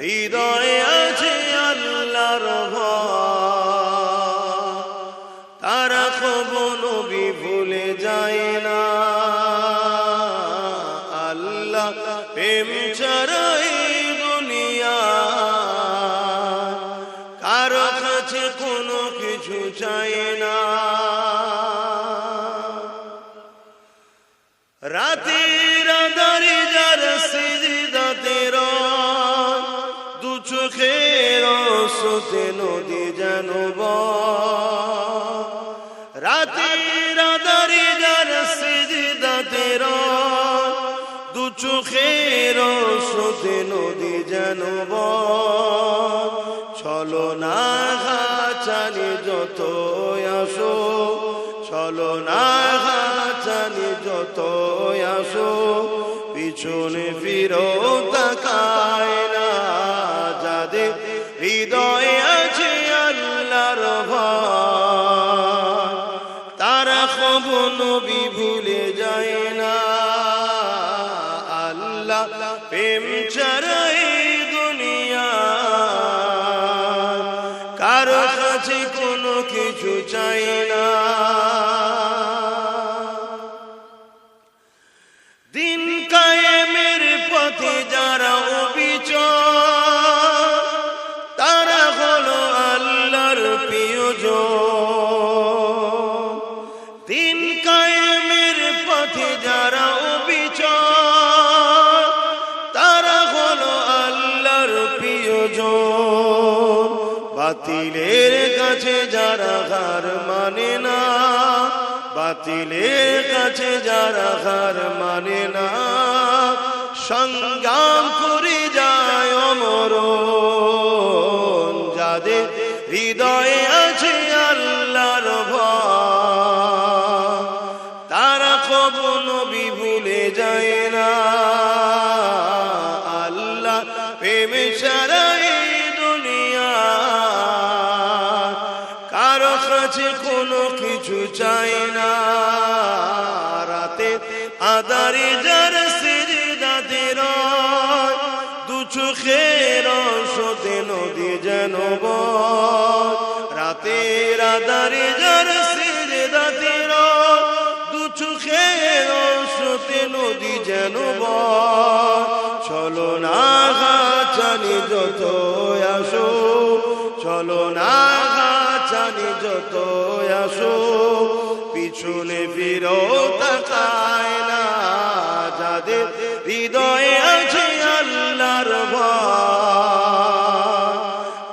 A: হৃদয়ে আছে আল্লাহর ভয়, তারা কখনো ভুলে যায় না। আল্লাহ প্রেম ছাড়া এই দুনিয়ায় কারো কাছে কোনো কিছু চায় না। রাতের আঁধারে যার সিজদাতে রয়, দু চোখের আঁসুতে নদী যেন বয়। রাতের আঁধারে যার সিজদাতে রয়, দু চোখের আঁসুতে নদী যেন বয়। চলো না জানি যত আসো, চলো না জানি যত আসো, পিছনে ফিরো তাকায় না যাদের হৃদয়ে আছে আল্লাহর ভয়, তারা কবু নবী ভুলে যায় না। আল্লাহ প্রেম ছাড়া এই দুনিয়া কারো কাছে কোনো কিছু চাই না। দিন কায়েমের পথে যারা অবিচল, তারা হলো আল্লাহর প্রিয়জন। দিন কায়েমের পথে যারা অবিচল, তারা হলো আল্লাহর প্রিয়জন। বাতিলের কাছে যারা হার মানে না, বাতিলের কাছে যারা হার মানে না, সংগ্রাম করে যায় অমরণ, যাদের হৃদয়ে আছে আল্লাহর ভয়, তারা কবু নবী ভুলে যায় না। আল্লাহ প্রেমে ছাড়া এই দুনিয়া কারো কাছে কোনো কিছু চাই না। রাতে আদারে যার সিজদাতে রয়, দু চোখের অংশতে নদী যেন বয়। রাতের আদারে যার সিজদাতে রয়, দু চোখের অংশতে নদী যেন বয়। চলো না জানি যত আসো, চলো না জানি যত আসো, পিছনে ফিরো তাকায় না যাদের হৃদয়ে আছে আল্লাহর ভয়,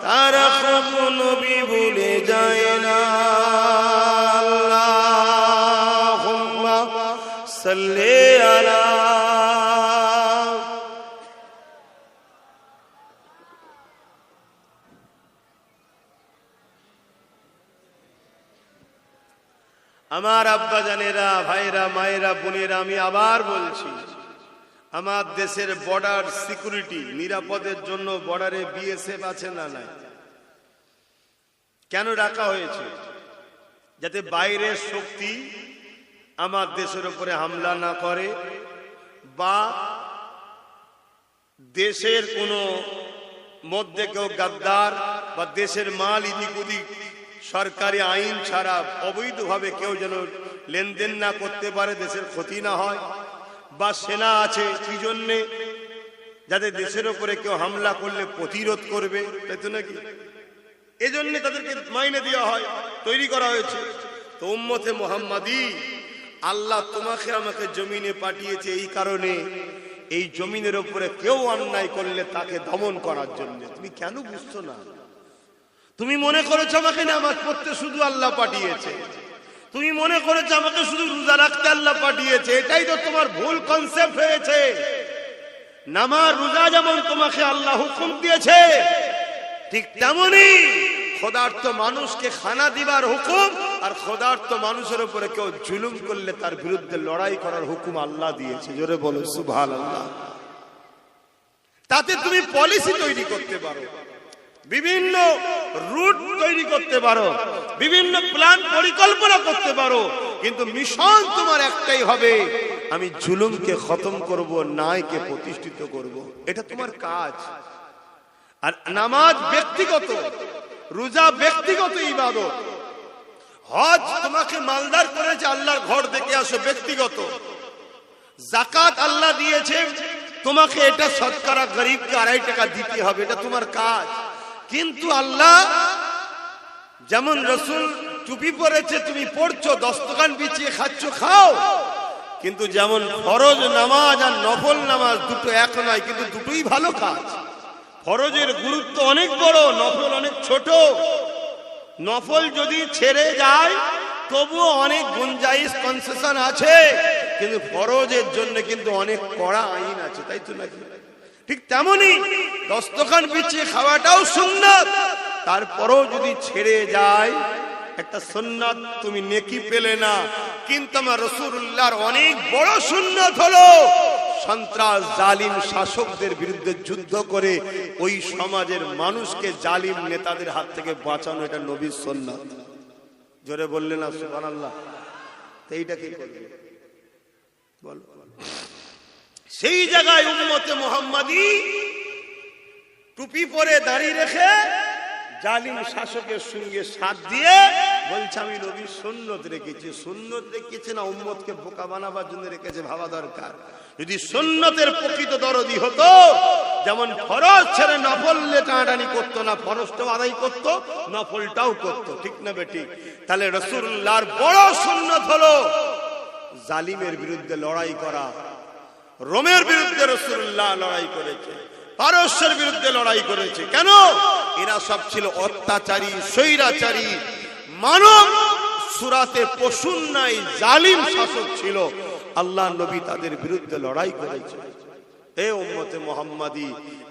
A: তারা কবু নবী ভুলে যায় না। আল্লাহুম্মা সাল্লি আলা। আমার আব্বা জানেরা, ভাইরা, মায়েরা, বোনেরা, আমি আবার বলছি, আমার দেশের বর্ডার সিকিউরিটি নিরাপদের জন্য বর্ডারে বিএসএফ আছে না নাই? কেন রাখা হয়েছে? যাতে বাইরের শক্তি আমার দেশের উপরে হামলা না করে, বা দেশের কোনো মধ্যে কেউ গাদ্দার বা দেশের মাল ইদিক উদিক সরকারি আইন ছাড়া অবৈধভাবে কেউ যেন লেনদেন না করতে পারে, দেশের ক্ষতি না হয়। বা সেনা আছে কি জন্যে? যাতে দেশের উপরে কেউ হামলা করলে প্রতিরোধ করবে, তাই তো নাকি? এজন্য তাদেরকে মাইনে দেওয়া হয়, তৈরি করা হয়েছে। তো উম্মতে মুহাম্মাদি, আল্লাহ তোমাকে আমাকে জমিনে পাঠিয়েছে এই কারণে, এই জমিনের উপরে কেউ অন্যায় করলে তাকে দমন করার জন্য। তুমি কেন বুঝছো না? তুমি মনে করেছো আমাকে নামাজ পড়তে শুধু আল্লাহ পাঠিয়েছে, তুমি মনে করেছো আমাকে শুধু রোজা রাখতে আল্লাহ পাঠিয়েছে। এটাই তো তোমার ভুল কনসেপ্ট হয়েছে। নামাজ রোজা যেমন তোমাকে আল্লাহ হুকুম দিয়েছে, ঠিক তেমনি খোদার্থ মানুষকে খানা দিবার হুকুম, আর খোদার্থ মানুষের উপরে কেউ জুলুম করলে তার বিরুদ্ধে লড়াই করার হুকুম আল্লাহ দিয়েছে। জোরে বলো সুবহানাল্লাহ। তাতে তুমি পলিসি তৈরি করতে পারো, বিভিন্ন রুট তৈরি করতে পারো, বিভিন্ন প্ল্যান পরিকল্পনা করতে পারো, কিন্তু মিশন তোমার একটাই হবে, আমি জুলুমকে খতম করব, ন্যায়কে প্রতিষ্ঠিত করব। এটা তোমার কাজ। আর নামাজ ব্যক্তিগত, রোজা ব্যক্তিগত ইবাদত, হজ তোমাকে মালদার করেছে আল্লাহর ঘর দেখে আসো, ব্যক্তিগত। যাকাত আল্লাহ দিয়েছে তোমাকে, এটা শতকরা গরিবকে 2.5 টাকা দিতে হবে, এটা তোমার কাজ। কিন্তু আল্লাহ যেমন রসুল টুপি পরেছে, তুমি পড়ছো, দস্তকান বিছিয়ে খাচ্ছ, খাও, কিন্তু যেমন ফরজ নামাজ আর নফল নামাজ দুটো এক নয়, কিন্তু দুটোই ভালো কাজ। ফরজের গুরুত্ব অনেক বড়, নফল অনেক ছোট। নফল যদি ছেড়ে যায় তবুও অনেক গুঞ্জাইশ কনসেশন আছে, কিন্তু ফরজের জন্য কিন্তু অনেক কড়া আইন আছে, তাই তো নাকি? ঠিক তেমনি দস্তখান বিছিয়ে খাওয়াটাও সুন্নাত,
B: তারপরও যদি ছেড়ে যায় একটা সুন্নাত তুমি নেকি পেলে না, কিন্তু আমার রাসূলুল্লাহর অনেক বড় সুন্নাত হলো সন্ত্রাস জালিম শাসকদের বিরুদ্ধে যুদ্ধ করে ওই সমাজের মানুষকে জালিম নেতাদের হাত থেকে বাঁচানো, এটা নবীর সুন্নাত। জোরে বললেন না সুবহানাল্লাহ? তো এইটা কি করবে বলো? সেই জায়গায় উম্মতে মুহাম্মাদি টুপি পরে দাঁড়িয়ে রেখে জালিম শাসকের সঙ্গে সাথ দিয়ে বলছে আমি নবীর সুন্নত রেখেছি। সুন্নত রেখেছে না উম্মতকে বোকা বানাবার জন্য রেখেছে, ভাবা দরকার। যদি সুন্নতের প্রকৃত দরদি হতো, যেমন ফরজ ছেড়ে নফল টানাটানি করতো না, ফরজটাও আদায় করতো, নফলটাও করতো, ঠিক না বেঠিক? তাহলে রাসূলুল্লাহর বড় সুন্নত হলো জালিমের বিরুদ্ধে লড়াই করা। রোমের বিরুদ্ধে রাসূলুল্লাহ লড়াই করেছে, পারস্যের বিরুদ্ধে লড়াই করেছে। কেন? এরা সব ছিল অত্যাচারী, স্বৈরাচারী, মানব সুরাতে পশুর নাই জালিম শাসক ছিল। আল্লাহ নবী তাদের বিরুদ্ধে লড়াই করেছে। এ উম্মতে মুহাম্মাদি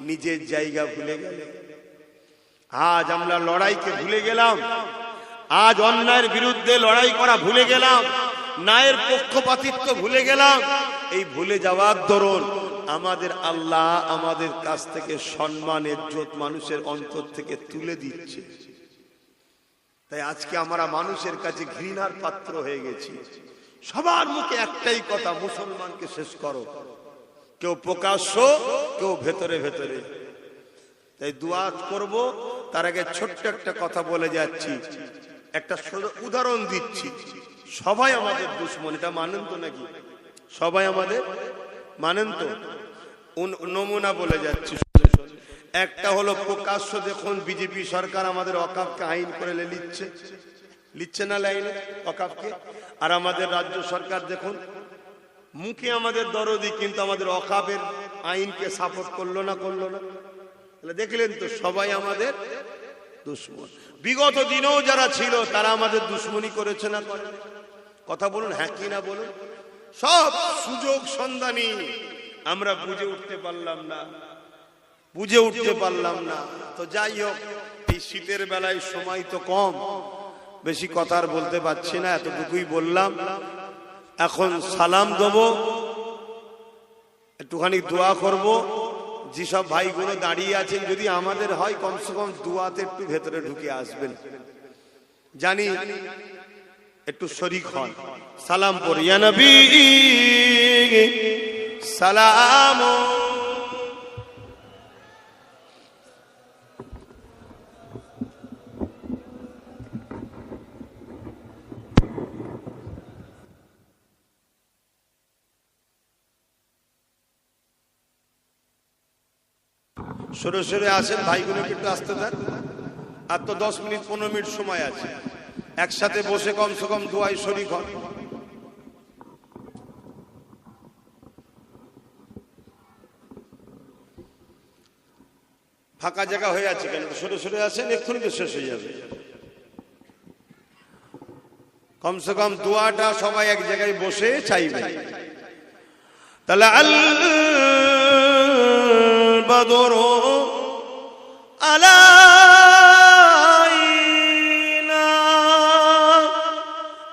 B: নিজের জায়গা ভুলে গেলে। আজ আমরা লড়াইকে ভুলে গেলাম, আজ অন্যায়ের বিরুদ্ধে লড়াই করা ভুলে গেলাম, ন্যায়ের পক্ষপাতিত্ব ভুলে গেলাম। এই ভুলে যাওয়ার দরুন আমাদের আল্লাহ আমাদের কাছ থেকে সম্মান ইজ্জত মানুষের অন্তর থেকে তুলে দিচ্ছে। তাই আজকে আমরা মানুষের কাছে ঘৃণার পাত্র হয়ে গেছি। সবার মুখে একটাই কথা, মুসলমানকে শেষ করো। কেউ প্রকাশ্য, কেউ ভেতরে ভেতরে। তাই দোয়া করব, তার আগে ছোট্ট একটা কথা বলে যাচ্ছি, একটা উদাহরণ দিচ্ছি। সবাই আমাদের দুশ্মন, এটা মানেন তো নাকি? সবাই আমাদের মানেন তো? নমুনা বলে যাচ্ছি। একটা হলো প্রকাশ্য, দেখুন বিজেপি সরকার আমাদের ওয়াকফকে আইন করে লিখছে না লাইনে ওয়াকফকে। আর আমাদের রাজ্য সরকার দেখুন মুখে আমাদের দরদি, কিন্তু আমাদের ওয়াকফের আইনকে সাপোর্ট করলো না। তাহলে দেখলেন তো, সবাই আমাদের দুশ্মন। বিগত দিনেও যারা ছিল তারা আমাদের দুশ্মনী করেছে না? কথা বলুন, হ্যাঁ কি না বলুন? সব সুযোগ সন্ধানী, আমরা বুঝে উঠতে পারলাম না। তো যাই হোক, এই শীতের বেলায় সময় তো কম, বেশি কথা আর বলতে পারছি না, এতটুকুই বললাম। এখন সালাম দেব, একটুখানি দোয়া করব। যেসব ভাইগুলো দাঁড়িয়ে আছেন, যদি আমাদের হয় কমসে কম দোয়াতে একটু ভেতরে ঢুকে আসবেন, জানি একটু শরীক হন। সালাম পড়ি, ইয়া নবী সালাম। সরে সরে আসেন, ভাইগুলোকে একটু আসতে দেন। আর তো 10 মিনিট 15 মিনিট সময় আছে, একসাথে বসে কমসে কম দোয়ায় শরীক হন। ফাঁকা জায়গা হয়ে আছে কেন? সরে সরে আসেন, এক্ষুনি তো শেষ হয়ে যাবে। কমসে কম দোয়াটা সবাই এক জায়গায় বসে চাইবে। তাহলে আল বদরু আলাইনা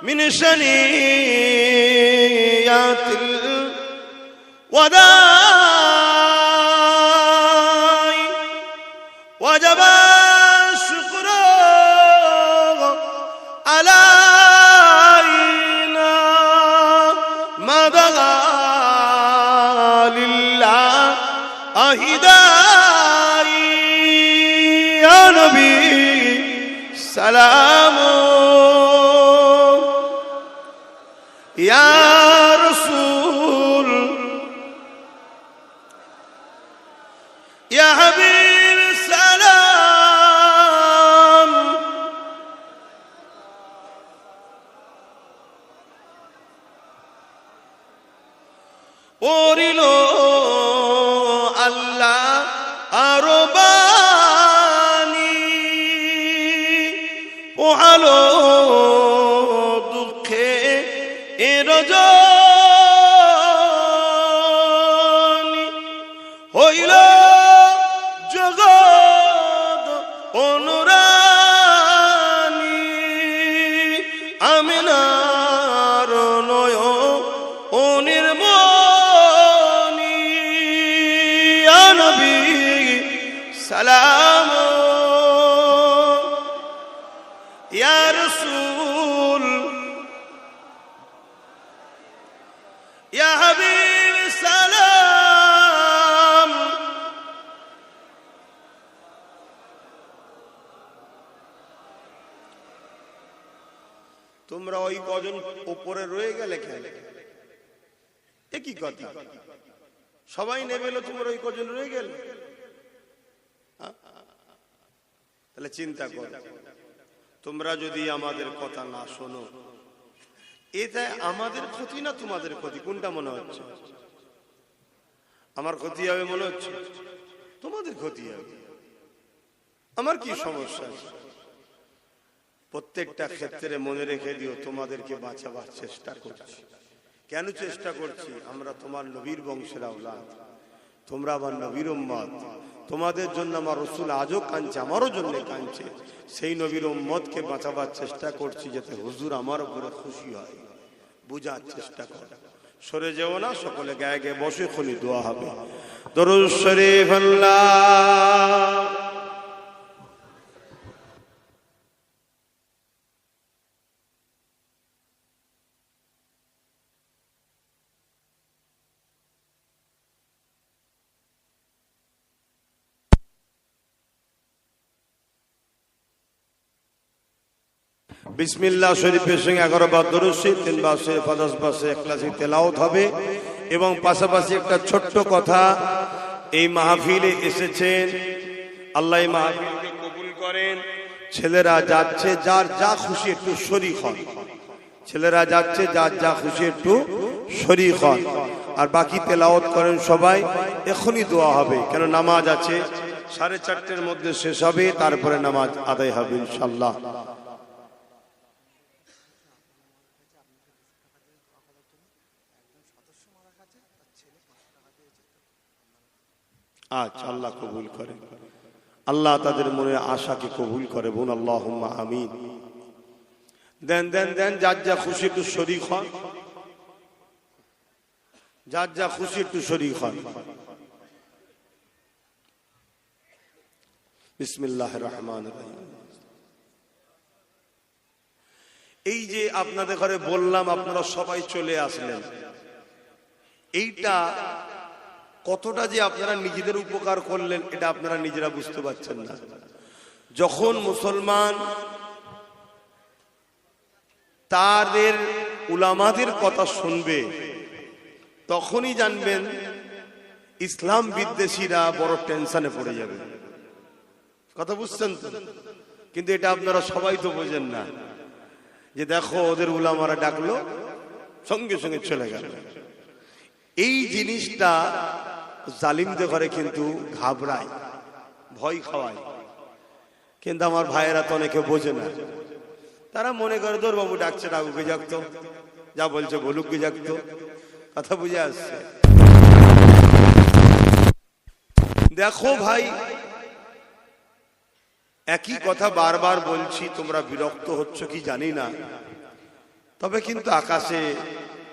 B: মিন শানিয়াতিল ওয়াদাই ওয়াজাবা শুকরু আলাইনা মাদাগা আহিদাই ইয়া নবী সালাম ইয়া রাসূল ইয়া হাবিব সালাম। ওরিলো আল্লাহ আরবানি পোহালো দুঃখে রজনী হইল জগৎ অনুরা
A: ইয়া রাসূল ইয়া হাবিব সালাম। তোমরা ওই কজন উপরে রয়ে গেলে কেন? একই কথা, সবাই নেমে এলো, তোমরা ওই কজন রয়ে গেলে। তাহলে চিন্তা কর, তোমরা যদি আমাদের কথা না শোনো, এটা আমাদের ক্ষতি না তোমাদের ক্ষতি? কোনটা মনে হচ্ছে? আমার ক্ষতি হবে মনে হচ্ছে? তোমাদের ক্ষতি হবে। আমার কি সমস্যা আছে? প্রত্যেকটা ক্ষেত্রে মনে রেখে দিও, তোমাদেরকে বাঁচাবার চেষ্টা করছি। কেন চেষ্টা করছি? আমরা তোমার নবীর বংশের আওলাদ, তোমরা আমার নবীর উম্মত। তোমাদের জন্য আমার রাসূল আজও কাঁদছে, আমারও জন্য কাঁদছে। সেই নবীর উম্মতকে বাঁচাবার চেষ্টা করছি, যাতে হুজুর আমার উপরে খুশি হয়। বুঝার চেষ্টা কর, সরে যেও না। সকলে গায়ে গায়ে বসে খুনি দোয়া হবে। দরুদ শরীফ আল্লাহ। বিসমিল্লাহ শরীফের সঙ্গে 11 বার দরুদ শরীফ, 3 বার সে 50 বার সে ইখলাসি তেলাওয়াত হবে। এবং পাশাপাশি একটা ছোট্ট কথা, এই মাহফিলে এসেছেন, আল্লাহ এই মাহফিলকে কবুল করেন। ছেলেরা যাচ্ছে, যার যা খুশি একটু শরীক হন। ছেলেরা যাচ্ছে, যার যা খুশি একটু শরীক হন। আর বাকি তেলাওয়াত করেন সবাই। এখনই দোয়া হবে, কেন নামাজ আছে, 4:30টার মধ্যে শেষ হবে, তারপরে নামাজ আদায় হবে ইনশাআল্লাহ। আচ্ছা, আল্লাহ কবুল করে, আল্লাহ তাদের মনের আশাকে কবুল করে। বোন আল্লাহুম্মা আমিন। দেন দেন দেন, যার যা খুশি একটু শরীক হন, যার যা খুশি একটু শরীক হন। বিসমিল্লাহির রহমানির রহিম। এই যে আপনাদের ঘরে বললাম, আপনারা সবাই চলে আসলেন, এইটা কতটা যে আপনারা নিজেদের উপকার করলেন, এটা আপনারা নিজেরা বুঝতে পারছেন না। যখন মুসলমান তাদের উলামাদের কথা শুনবে, তখনই জানবেন ইসলাম বিদ্বেষীরা বড় টেনশনে পড়ে যাবে। কথা বুঝছেন তো? কিন্তু এটা আপনারা সবাই তো বোঝেন না, যে দেখো ওদের উলামারা ডাকলো, সঙ্গে সঙ্গে চলে গেল। এই জিনিসটা জালিমদের ঘরে কিন্তু ঘাবড়ায়, ভয় খাওয়ায়। কিন্তু আমার ভাইয়েরা তো অনেকে বোঝে না, তারা মনে করে তোর বাবু ডাকছে, ডাকুকে যাকতো, যা বলছে বলুককে যাকতো। কথা বুঝে আসছে? দেখো ভাই, একই কথা বারবার বলছি, তোমরা বিরক্ত হচ্ছ কি জানি না, তবে কিন্তু আকাশে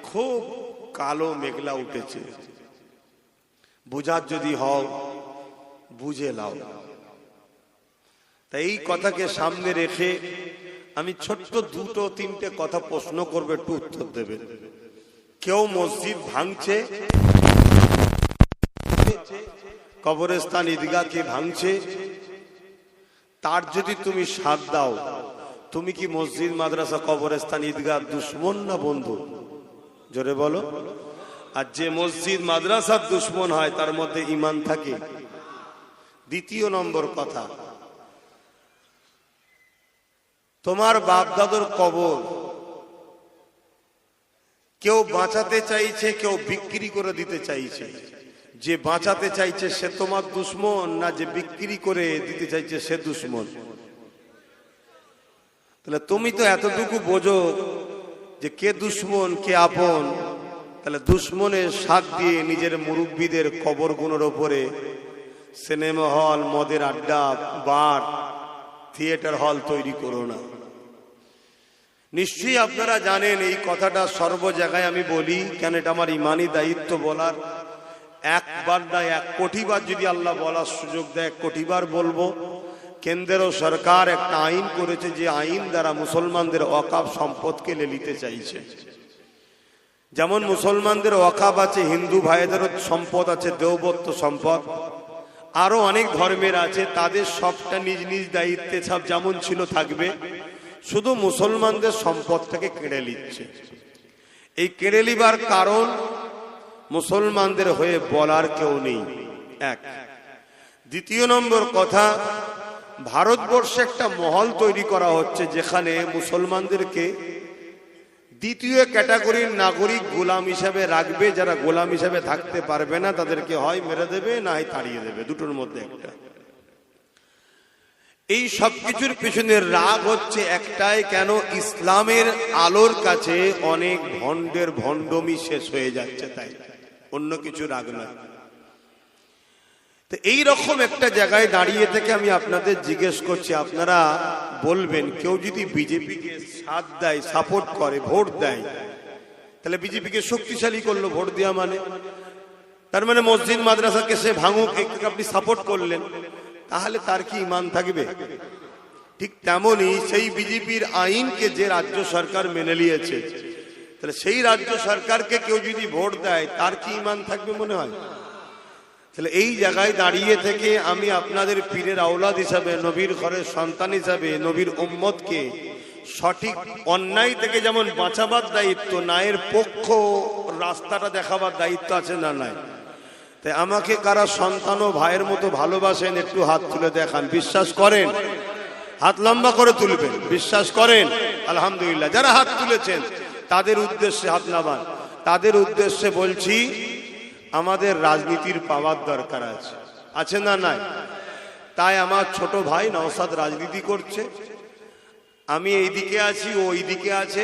A: খুব কালো মেঘলা উঠেছে। বুঝার যদি হও বুঝে লাও। তাই এই কথাকে সামনে রেখে আমি ছোট্ট 2-3টে কথা প্রশ্ন করবে, একটু উত্তর দেবে। কেউ মসজিদ ভাঙছে, কবরস্থান ঈদগাহকে ভাঙছে, তার যদি তুমি সাথ দাও, তুমি কি মসজিদ মাদ্রাসা কবরস্থান ঈদগাহ দুশ্মন না বন্ধু? জোরে বলো। আর যে মসজিদ মাদ্রাসার দুশ্মন হয়, তার মধ্যে ঈমান থাকে। দ্বিতীয় নম্বর কথা, তোমার বাপ দাদুর কবর কেউ বাঁচাতে চাইছে, কেউ বিক্রি করে দিতে চাইছে। যে বাঁচাতে চাইছে সে তোমার দুশ্মন, না যে বিক্রি করে দিতে চাইছে সে দুশ্মন? তাহলে তুমি তো এতটুকু বোঝো যে কে দুশ্মন কে আপন। তাহলে দুশ্মনের সাথ দিয়ে নিজের মুরব্বীদের কবরগুলোর ওপরে সিনেমা হল, মদের আড্ডা, বার, থিয়েটার হল তৈরি করো না। নিশ্চয়ই আপনারা জানেন এই কথাটা সর্ব জায়গায় আমি বলি, কেন এটা আমার ইমানি দায়িত্ব বলার। একবার না 1 কোটি বার যদি আল্লাহ বলার সুযোগ দেয়, 1 কোটি বার বলবো।
B: কেন্দ্র সরকার একটা আইন করেছে, যে আইন দ্বারা মুসলমানদের ওয়াকাফ সম্পদকে নিতে চাইছে। যেমন মুসলমানদের ওয়াকাফ আছে, হিন্দু ভাইদেরও সম্পদ আছে, দেওবত্ত সম্পদ, আরো অনেক ধর্মের আছে, তাদের সবটা নিজ নিজ দায়িত্বে সব যেমন ছিল থাকবে, শুধু মুসলমানদের সম্পদটাকে কেড়ে নিচ্ছে। এই কেড়ে নিবার কারণ মুসলমানদের হয়ে বলার কেউ নেই, এক। দ্বিতীয় নম্বর কথা, ভারতবর্ষে একটা মহল তৈরি করা হচ্ছে যেখানে মুসলমানদেরকে দ্বিতীয় ক্যাটাগরির নাগরিক গোলাম হিসাবে রাখবে। যারা গোলাম হিসাবে থাকতে পারবে না তাদেরকে হয় মেরে দেবে, না হয় তাড়িয়ে দেবে, দুটোর মধ্যে একটা। এই সব কিছুর পিছনে রাগ হচ্ছে একটাই, কেন ইসলামের আলোর কাছে অনেক ভণ্ডের ভণ্ডমি শেষ হয়ে যাচ্ছে, তাই অন্য কিছু রাগ নয়। তো এইরকম একটা জায়গায় দাঁড়িয়ে থেকে আমি আপনাদের জিজ্ঞেস করছি, আপনারা বলবেন কেউ যদি বিজেপিকে সাথ দেয়, সাপোর্ট করে, ভোট দেয়, তাহলে বিজেপিকে শক্তিশালী করলো ভোট দেওয়া মানে, তার মানে মসজিদ মাদ্রাসাকে সে ভাঙুক, আপনি সাপোর্ট করলেন, তাহলে তার কি ঈমান থাকবে? ঠিক তেমনি সেই বিজেপির আইনকে যে রাজ্য সরকার মেনে নিয়েছে, তাহলে সেই রাজ্য সরকারকে কেউ যদি ভোট দেয় তার কি ঈমান থাকবে মনে হয়? তাহলে এই জায়গায় দাঁড়িয়ে থেকে আমি আপনাদের পীরের আওলাদ হিসাবে, নবীর ঘরের সন্তান হিসাবে, নবীর উম্মতকে সঠিক অন্যায় থেকে যেমন বাঁচাবার দায়িত্ব, ন্যায়ের পক্ষ রাস্তাটা দেখাবার দায়িত্ব আছে না নাই? তাই আমাকে কারা সন্তান ও ভাইয়ের মতো ভালোবাসেন একটু হাত তুলে দেখান। বিশ্বাস করেন? হাত লম্বা করে তুলবেন। বিশ্বাস করেন? আলহামদুলিল্লাহ। যারা হাত তুলেছেন তাদের উদ্দেশ্যে হাত নামান। তাদের উদ্দেশ্যে বলছি, আমাদের রাজনীতির পাওয়ার দরকার আছে, আছে না নাই? তাই আমার ছোট ভাই নওশাদ রাজনীতি করছে, আমি এইদিকে আছি, ও ওইদিকে আছে।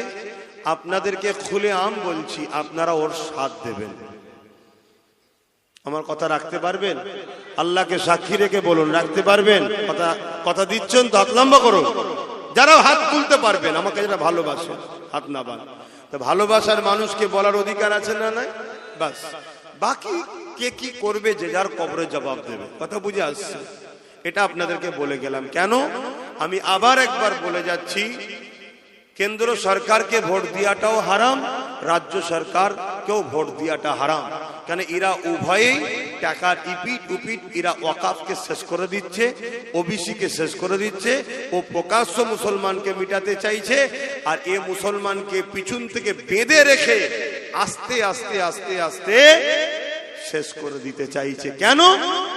B: আপনাদেরকে খুলে আম বলছি, আপনারা ওর সাথ দেবেন। আমার কথা রাখতে পারবেন? আল্লাহকে সাক্ষী রেখে বলুন, রাখতে পারবেন? কথা দিচ্ছেন তো? হাত লম্বা করুন যারা হাত তুলতে পারবেন। আমাকে যারা ভালোবাসেন হাত নামান। তো ভালোবাসার মানুষকে বলার অধিকার আছে না নাই? বাস, বাকি কে কি করবে যে যার কবরে জবাব দেবে। কথা বুঝে আসছে? এটা আপনাদেরকে বলে গেলাম। কেন? আমি আবার একবার বলে যাচ্ছি, কেন্দ্র সরকারকে ভোট দেওয়াটাও হারাম, রাজ্য সরকারকেও ভোট দেওয়াটা হারাম। কেন? এরা উভয়েই টাকার ইপিট উপিট, এরা ওয়াকাফকে শেষ করে দিচ্ছে, ওবিসি কে শেষ করে দিচ্ছে। ও প্রকাশ্য মুসলমানকে মিটাতে চাইছে, আর এ মুসলমানকে পিছন থেকে বেঁধে রেখে আস্তে আস্তে আস্তে আস্তে শেষ করে দিতে চাইছে। কেন?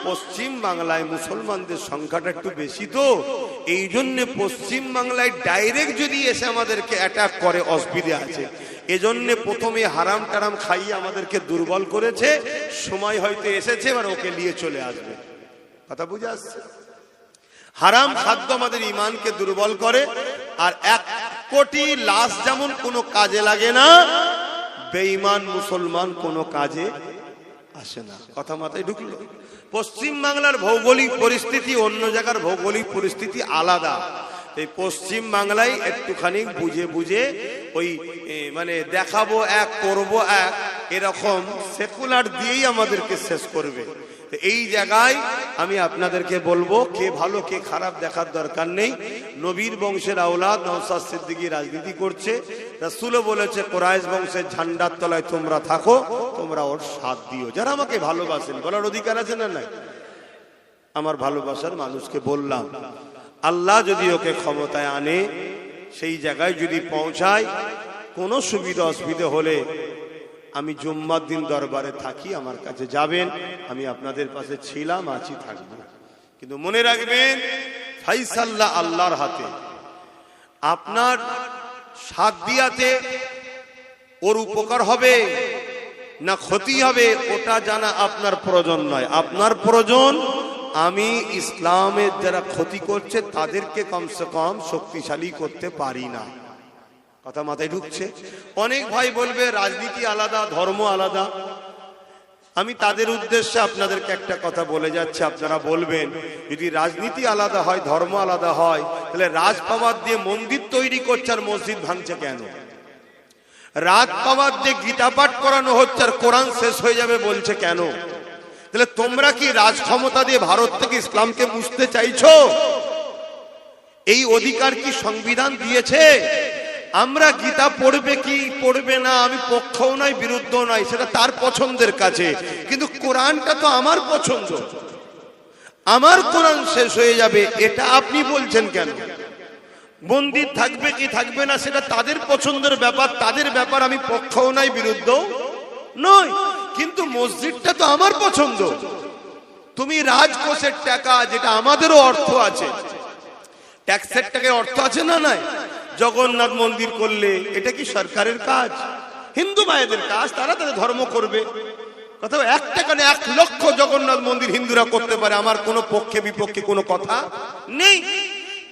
B: পশ্চিম বাংলায় মুসলমানদের সংখ্যাটা একটু বেশি, তো এই জন্য পশ্চিম বাংলায় ডাইরেক্ট যদি এসে আমাদেরকে অ্যাটাক করে অসুবিধা আছে। এজন্য প্রথমে হারাম টারাম খাইয়ে আমাদেরকে দুর্বল করেছে, সময় হয়তো এসেছে এবার ওকে নিয়ে চলে আসবে। কথা বুঝে আসছে? হারাম খাদ্য আমাদের ইমানকে দুর্বল করে, আর 1 কোটি লাশ যেমন কোনো কাজে লাগে না, বেঈমান মুসলমান কোনো কাজে আসে না। কথা মাথায় ঢুকলো? পশ্চিম বাংলার ভৌগোলিক পরিস্থিতি অন্য জায়গার ভৌগোলিক পরিস্থিতি আলাদা। এই পশ্চিম বাংলায় একটুখানি বুঝে বুঝে ওই মানে দেখাবো এক, করবো এক, এরকম সেকুলার দিয়েই আমাদেরকে শেষ করবে। এই জায়গায় আমি আপনাদেরকে বলবো, কে ভালো কে খারাপ দেখার দরকার নেই। নবীর বংশের আওলাদ নওশাদ সিদ্দিকী রাজনীতি করছে, রাসূলও বলেছে কুরাইশ বংশের ঝান্ডার তলায় তোমরা থাকো, তোমরা ওর সাথ দিও। যারা আমাকে ভালোবাসেন, বলার অধিকার আছে না নাই? আমার ভালোবাসার মানুষকে বললাম, আল্লাহ যদি ওকে ক্ষমতায় আনে, সেই জায়গায় যদি পৌঁছায়, কোনো সুবিধা অসুবিধা হলে আমি জুম্মার দিন দরবারে থাকি, আমার কাছে যাবেন, আমি আপনাদের পাশে ছিলাম, আছি, থাকবো। কিন্তু মনে রাখবেন, ফাইসাল্লা আল্লাহর হাতে। আপনার সাথ দিয়াতে ওর উপকার হবে না ক্ষতি হবে, ওটা জানা আপনার প্রয়োজন নয়। আপনার প্রয়োজন আমি ইসলামের যারা ক্ষতি করছে তাদেরকে কমসে কম শক্তিশালী করতে পারি না। কথা মাথায় ঢুকছে? অনেক ভাই বলবে রাজনীতি আলাদা, ধর্ম আলাদা। আমি তাদের উদ্দেশ্যে আপনাদেরকে একটা কথা বলে যাচ্ছি, আপনারা বলবেন যদি রাজনীতি আলাদা হয়, ধর্ম আলাদা হয়, তাহলে রাজ পাওয়ার দিয়ে মন্দির তৈরি করছে আর মসজিদ ভাঙছে কেন? রাজ পাওয়ার দিয়ে গীতা পাঠ করানো হচ্ছে আর কোরআন শেষ হয়ে যাবে বলছে কেন? তাহলে তোমরা কি রাজ ক্ষমতা দিয়ে ভারত থেকে ইসলামকে মুছতে চাইছো? এই অধিকার কি সংবিধান দিয়েছে? আমরা গীতা পড়বে কি পড়বে না আমি পক্ষও নাই বিরুদ্ধও নাই, সেটা তার পছন্দের কাছে, কিন্তু কোরআনটা তো আমার পছন্দ, আমার কোরআন শেষ হয়ে যাবে এটা আপনি বলছেন কেন? মন্দির থাকবে কি থাকবে না সেটা তাদের পছন্দের ব্যাপার, তাদের ব্যাপার, আমি পক্ষও নাই বিরুদ্ধও নয়, কিন্তু মসজিদটা তো আমার পছন্দ। তুমি রাজকোষের টাকা, যেটা আমাদেরও অর্থ আছে, ট্যাক্সের টাকায় অর্থ আছে না নাই? জগন্নাথ মন্দির করলে এটা কি সরকারের কাজ? হিন্দু ভাইদের কাজ, তারা তাদের ধর্ম করবে। কথা 1 টাকা না 1 লক্ষ জগন্নাথ মন্দির হিন্দুরা করতে পারে, আমার কোনো পক্ষে বিপক্ষে কোনো কথা নেই।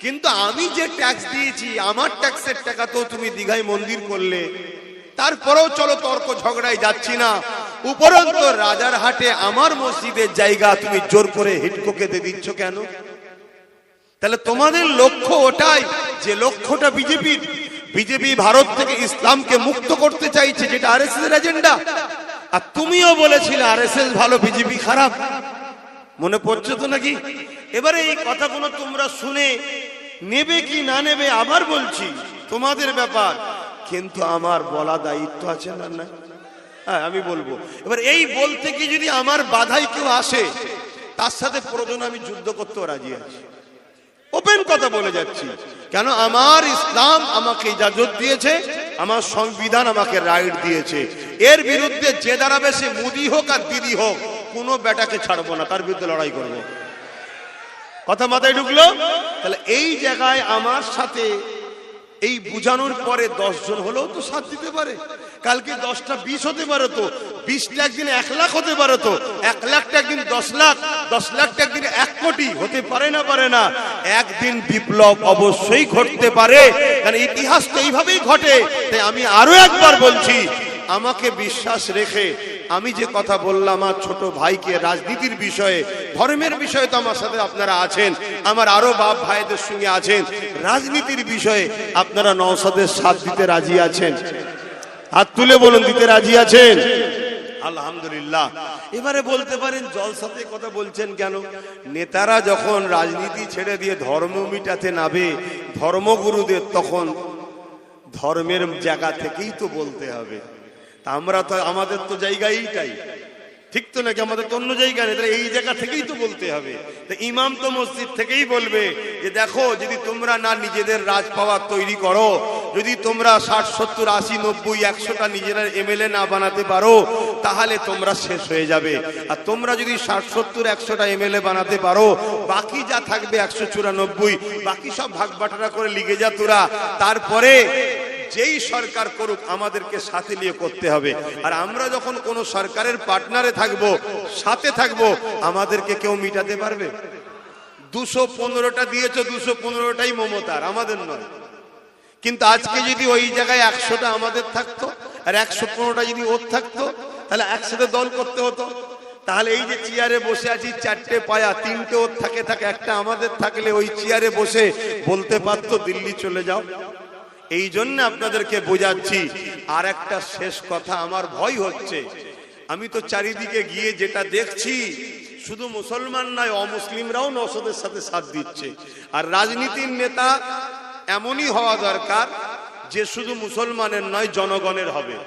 B: কিন্তু আমি যে ট্যাক্স দিয়েছি, আমার ট্যাক্সের টাকা তো তুমি দীঘায় মন্দির করলে, তারপরেও চলো তর্ক ঝগড়ায় যাচ্ছি না, উপরন্ত রাজারহাটে আমার মসজিদের জায়গা তুমি জোর করে হিডকোকে দিয়ে দিচ্ছ কেন? তাহলে তোমাদের লক্ষ্য ওটাই, যে লক্ষ্যটা বিজেপির। বিজেপি ভারত থেকে ইসলামকে মুক্ত করতে চাইছে, যেটা আরএসএস এর এজেন্ডা। আর তুমিও বলেছিলে আরএসএস ভালো বিজেপি খারাপ, মনে পড়ছে তো নাকি? এবারে এই কথাগুলো তোমরা শুনে নেবে কি না নেবে আবার বলছি, তোমাদের ব্যাপার, কিন্তু আমার বলা দায়িত্ব আছে না? না, হ্যাঁ আমি বলবো। এবার এই বলতে কি যদি আমার বাধায় কেউ আসে, তার সাথে প্রয়োজন আমি যুদ্ধ করতেও রাজি আছি, ওপেন কথা বলে যাচ্ছি। কেন? আমার ইসলাম আমাকে ইজাজত দিয়েছে, আমার সংবিধান আমাকে রাইট দিয়েছে। এর বিরুদ্ধে যে দাঁড়াবে, সে মোদি হোক আর দিদি হোক, কোনো বেটাকে ছাড়বো না, তার বিরুদ্ধে লড়াই করব। কথা মাথায় ঢুকলো? তাহলে এই জায়গায় আমার সাথে এই বুঝানোর পরে 10 জন হলেও তো সাথ দিতে পারে। কালকে 10টা 20 হতে পারে, তো 20টা একদিন 1 লাখ হতে পারে, তো 1 লাখটা একদিন 10 লাখ, 10 লাখটা একদিন 1 কোটি হতে পারে না? পারে না? একদিন বিপ্লব অবশ্যই ঘটতে পারে, কারণ ইতিহাস তো এইভাবেই ঘটে। তাই আমি আরো একবার বলছি, আমাকে বিশ্বাস রেখে আমি যে কথা বললাম, আমার ছোট ভাইকে রাজনীতির বিষয়ে, ধর্মের বিষয়ে তো আমার সাথে আপনারা আছেন, আমার আরো বাপ ভাইদের সঙ্গে আছেন, রাজনীতির বিষয়ে আপনারা নওশাদের সাথ দিতে রাজি আছেন? হাত তুলে বলুন, দিতে রাজি আছেন? আলহামদুলিল্লাহ। এবারে বলতে পারেন জলসাতে কথা বলছেন কেন? নেতারা যখন রাজনীতি ছেড়ে দিয়ে ধর্ম মিটাতে নামে, ধর্মগুরুদের তখন ধর্মের জায়গা থেকেই তো বলতে হবে। আমরা তো, আমাদের তো জায়গা এইটাই, ঠিক তো নাকি? আমাদের তো অন্য জায়গা নেই, এই জায়গা থেকেই তো বলতে হবে। ইমাম তো মসজিদ থেকেই বলবে যে দেখো, যদি তোমরা না নিজেদের রাজ পাওয়ার তৈরি করো, যদি তোমরা 60, 70, 80, 90, 100টা নিজেরা এমএলএ না বানাতে পারো, তাহলে তোমরা শেষ হয়ে যাবে। আর তোমরা যদি 60, 70, 100টা এমএলএ বানাতে পারো, বাকি যা থাকবে 194, বাকি সব ভাগ বাটোয়ারা করে লিগে যা তোরা, তারপরে যেই সরকার করুক আমাদেরকে সাথে নিয়ে করতে হবে। আর আমরা যখন কোন সরকারের পার্টনারে থাকবো, সাথে থাকবো, আমাদেরকে কেউ মিটাতে পারবে? 215টা দিয়েছো, 215টাই মমতার, আমাদের নয়। কিন্তু আজকে যদি ওই জায়গায় 100টা আমাদের থাকতো আর 115টা যদি ওর থাকতো, তাহলে একসাথে দল করতে হতো। তাহলে এই যে চেয়ারে বসে আছি, 4টে পায়া, 3টে ওর থাকে, একটা আমাদের থাকলে ওই চেয়ারে বসে বলতে পারতো দিল্লি চলে যাও। এই জন্য আপনাদেরকে বোঝাচ্ছি। আর একটা শেষ কথা, আমার ভয় হচ্ছে, আমি তো চারিদিকে গিয়ে যেটা দেখছি, শুধু মুসলমান নয়, অমুসলিমরাও নওশাদের সাথে সাথ দিচ্ছে। আর রাজনীতির নেতা এমনই হওয়া দরকার যে শুধু মুসলমানের নয়, জনগণের হবে,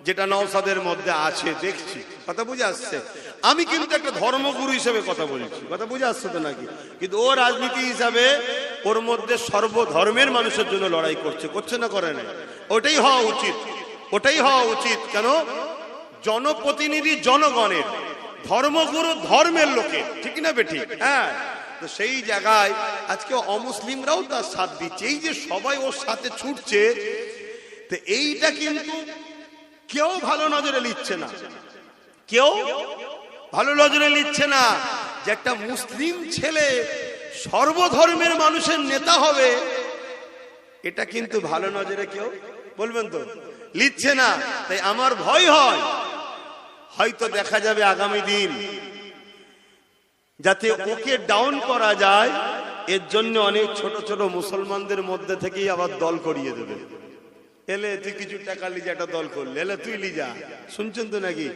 B: যেটা নওশাদের মধ্যে আছে দেখছি। কথা বুঝে আসছে? আমি কিন্তু একটা ধর্মগুরু হিসেবে কথা বলছি, কথা বুঝে আসছে তো নাকি? কিন্তু ও রাজনীতি হিসাবে ওর মধ্যে সর্বধর্মের মানুষের জন্য লড়াই করছে, করছে না করে না? ওটাই হওয়া উচিত, ওটাই হওয়া উচিত। কেন? জনপ্রতিনিধি জনগণের, ধর্মগুরু ধর্মের লোকের, ঠিক না বেঠিক? হ্যাঁ, তো সেই জায়গায় আজকে অমুসলিমরাও তার সাথ দিচ্ছে। এই যে সবাই ওর সাথে ছুটছে, তো এইটা কিন্তু কেউ ভালো নজরে নিচ্ছে না, কেউ ভালো নজরে নিচ্ছে না যে একটা মুসলিম ছেলে সর্বধর্মের মানুষের নেতা হবে, এটা কিন্তু ভালো নজরে কেউ বলবেন তো নিচ্ছে না। তাই আমার ভয় হয়, হয়তো দেখা যাবে আগামী দিন যাতে ওকে ডাউন করা যায়, এর জন্য অনেক ছোট ছোট মুসলমানদের মধ্যে থেকেই আবার দল করিয়ে দেবে। এলে তুই কিছু টাকা লিজা, একটা দল করলে, এলে তুই লিজা, শুনছেন তো নাকি?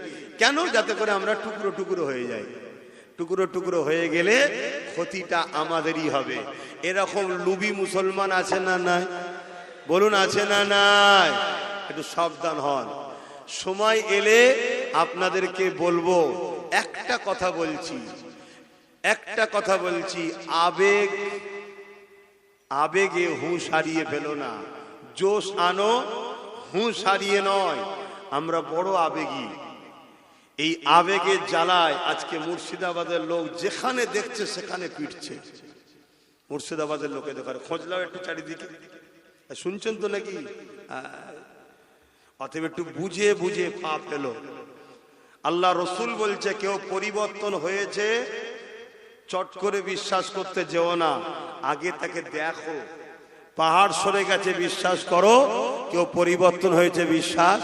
B: কেন? যাতে করে আমরা টুকরো টুকরো হয়ে যাই। টুকরো টুকরো হয়ে গেলে ক্ষতিটা আমাদেরই হবে। এরকম লুবি মুসলমান আছে না নাই? বলুন আছে না নাই? একটু সাবধান হন। সময় এলে আপনাদেরকে বলবো। একটা কথা বলছি, আবেগে হুঁশ হারিয়ে ফেলো না। জোশ আনো, হুঁশ হারিয়ে নয়। আমরা বড় আবেগী। এই আবেগের জ্বালায় আজকে মুর্শিদাবাদের লোক যেখানে দেখছে সেখানে পিটছে। মুর্শিদাবাদের লোকে দেখার খোঁজ লাও একটু চারিদিকে, শুনছেন তো নাকি? অতএব একটু বুঝে বুঝে পা ফেলো। আল্লাহ রসুল বলছে কেউ পরিবর্তন হয়েছে চট করে বিশ্বাস করতে যেও না, আগে তাকে দেখো। পাহাড় সরে গেছে বিশ্বাস করো, কেউ পরিবর্তন হয়েছে বিশ্বাস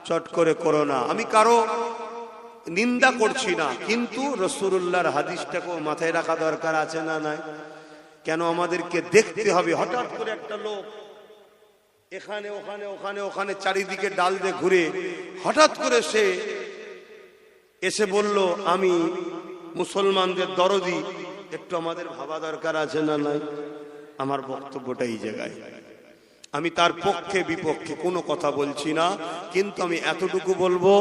B: চট করে করো না। আমি কারো নিন্দা করছি না, কিন্তু রাসূলুল্লাহর হাদিসটাকেও মাথায় রাখা দরকার আছে না নাই? কেন আমাদেরকে দেখতে হবে? হঠাৎ করে একটা লোক এখানে ওখানে ওখানে ওখানে চারিদিকে ডাল দিয়ে ঘুরে হঠাৎ করে সে এসে বলল আমি মুসলমানদের দরদি, একটু আমাদের ভাবা দরকার আছে না নাই? আমার বক্তব্যটা এই জায়গায়। আমি তার পক্ষে বিপক্ষে কোনো কথা বলছি না, কিন্তু আমি এতটুকু বলবো,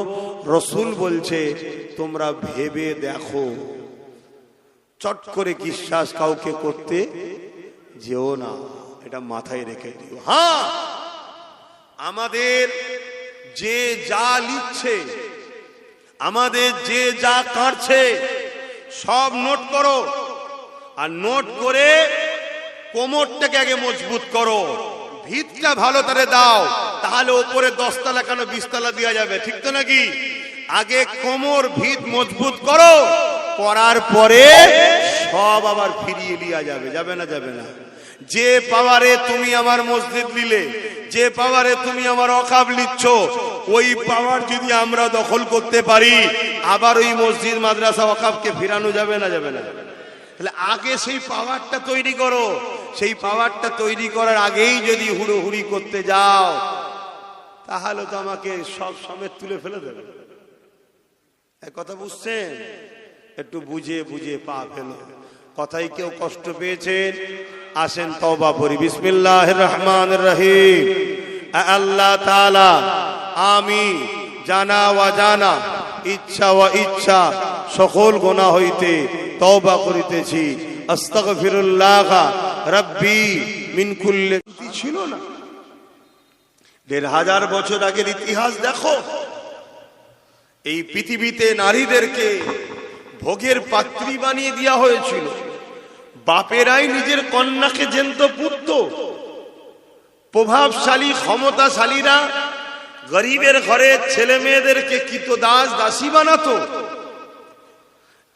B: রসুল বলছে তোমরা ভেবে দেখো, চট করে বিশ্বাস কাউকে করতে যেও না, এটা মাথায় রেখে দিও। হ্যাঁ, আমাদের যে যা লিখছে, আমাদের যে যা কাটছে সব নোট করো, আর নোট করে কোমরটাকে আগে মজবুত করো, ভিতটা ভালো করে দাও, তাহলে উপরে 10 তলা কেন 20 তলা দেওয়া যাবে, ঠিক তো নাকি? আগে কোমর ভিত মজবুত করো, করার পরে সব আবার ফিরিয়ে লিয়া যাবে। যাবে না? যাবে না। যে পাওয়ারে তুমি আমার মসজিদ নিলে, যে পাওয়ারে তুমি আমার ওয়াকফ লিচ্ছ, ওই পাওয়ার যদি আমরা দখল করতে পারি, আবার ওই মসজিদ মাদ্রাসা ওয়াকফকে ফিরানো যাবে না? যাবে না। তাহলে আগে সেই পাওয়ারটা তৈরি করো। সেই পাওয়ারটা তৈরি করার আগেই যদি হুড়োহুড়ি করতে যাও, তাহলে তো আমাকে সব সমেত তুলে ফেলে দেবে। এক কথা বুঝছেন? একটু বুঝে বুঝে পা ফেলো। কথাই কেউ কষ্ট পেয়েছেন, আসেন তওবা করি। বিসমিল্লাহির রহমানির রহিম। আল্লাহ তাআলা, আমি জানা ওয়া জানা, ইচ্ছা ওয়া ইচ্ছা সকল গুনাহ হইতে তওবা করিতেছি। আস্তাগফিরুল্লাহ রাব্বি মিন কুল্লি। ছিল না? ১৫০০ বছর আগের ইতিহাস দেখো। এই পৃথিবীতে নারীদেরকে ভোগের পাত্রী বানিয়ে দেওয়া হয়েছিল। বাপেরাই নিজের কন্যাকে জ্যান্ত পুত্র। প্রভাবশালী ক্ষমতাশালীরা গরিবের ঘরে ছেলে মেয়েদেরকে কৃতদাস দাসী বানাতো।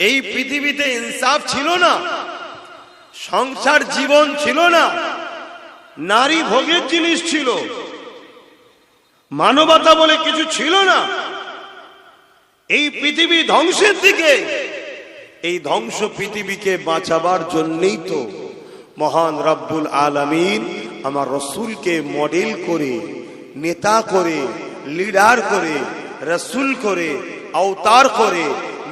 B: এই পৃথিবীতে ইনসাফ ছিল না, সংসার জীবন ছিল না, নারী ভোগের জিনিস ছিল, মানবতা বলে কিছু ছিল না। এই পৃথিবী ধ্বংসের দিকে। এই ধ্বংস পৃথিবীকে বাঁচাবার জন্যই তো মহান রব্বুল আলামিন আমার রসুলকে মডেল করে, নেতা করে, লিডার করে, রসুল করে, अवतार করে,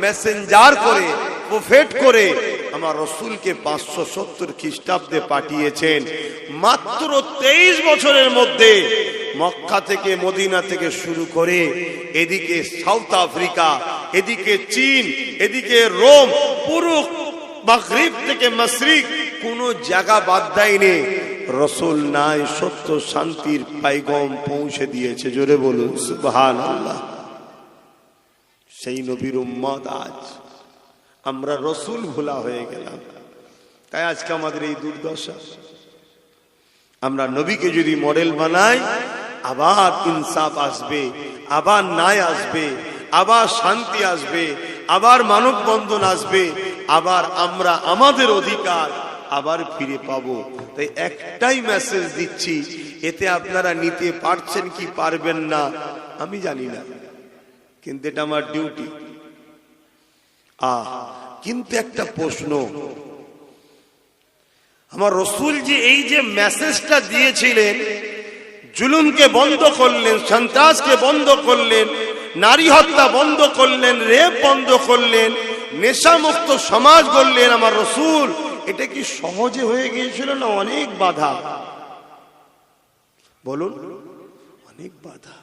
B: মেসেঞ্জার করে, প্রফেট করে আমার রসুলকে 570 খ্রিস্টাব্দে পাঠিয়েছেন। মাত্র 23 বছরের মধ্যে মক্কা থেকে, মদিনা থেকে শুরু করে এদিকে সাউথ আফ্রিকা, এদিকে চীন, এদিকে রোম, পুরো মাগরিব থেকে মাশরিক কোন জায়গা বাদ দেয়নি। রসুল নাই, সত্য শান্তির পাইগম পৌঁছে দিয়েছে। জোরে বলুন সুবহানাল্লাহ। সেই নবীর উম্মত আজ আমরা রসুল ভোলা হয়ে গেলাম। তাই আজকে আমাদের এই দুর্দশা। আমরা নবীকে যদি মডেল বানাই, আবার ইনসাফ আসবে, আবার ন্যায় আসবে, আবার শান্তি আসবে, আবার মানববন্ধন আসবে, আবার আমরা আমাদের অধিকার আবার ফিরে পাবো। তাই একটাই মেসেজ দিচ্ছি, এতে আপনারা নিতে পারছেন কি পারবেন না আমি জানি না, কিন্তু এটা আমার ডিউটি। কিন্তু একটা প্রশ্ন, আমার রসুল যে এই যে মেসেজটা দিয়েছিলেন, জুলুমকে বন্ধ করলেন, সন্ত্রাসকে বন্ধ করলেন, নারী হত্যা বন্ধ করলেন, রেপ বন্ধ করলেন, নেশামুক্ত সমাজ গড়লেন আমার রসুল, এটা কি সহজে হয়ে গিয়েছিল না অনেক বাধা? বলুন, অনেক বাধা।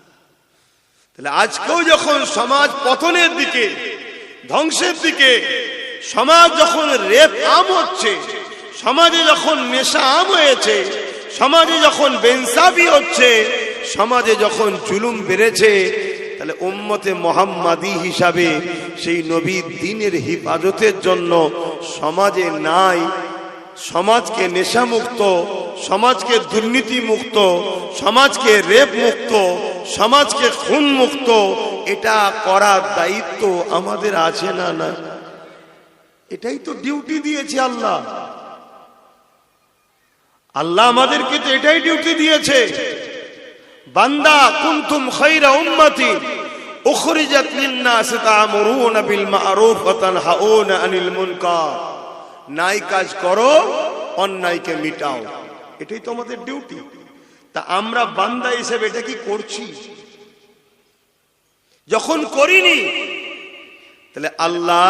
B: তাহলে আজকেও যখন সমাজ পতনের দিকে, ধ্বংসের দিকে, সমাজ যখন রেপ আম হচ্ছে, সমাজে যখন নেশা আম হয়েছে, সমাজে যখন বেনসাবি হচ্ছে, সমাজে যখন জুলুম বেড়েছে, তাহলে উম্মতে মুহাম্মাদি হিসাবে সেই নবীর দ্বীনের হিফাজতের জন্য সমাজে নাই, সমাজকে নেশা মুক্ত, সমাজকে দুর্নীতি মুক্ত, সমাজকে রেপ মুক্ত, সমাজকে খুন মুক্ত, এটা করার দায়িত্ব আমাদের আছে না? না, এটাই তো ডিউটি দিয়েছে আল্লাহ। আল্লাহ আমাদেরকে তো এটাই ডিউটি দিয়েছে, বান্দা কুনতুম খায়রা উম্মতি উখরিজাত লিন-নাস তা'মুরুনা বিল মা'রুফ ওয়া তানহাউনা আনিল মুনকার। নাই কাজ করো, অন্যায়কে মিটাও, এটাই তো আমাদের ডিউটি। তা আমরা বান্দা হিসেবে এটা কি করছি? যখন করিনি, তাহলে আল্লাহ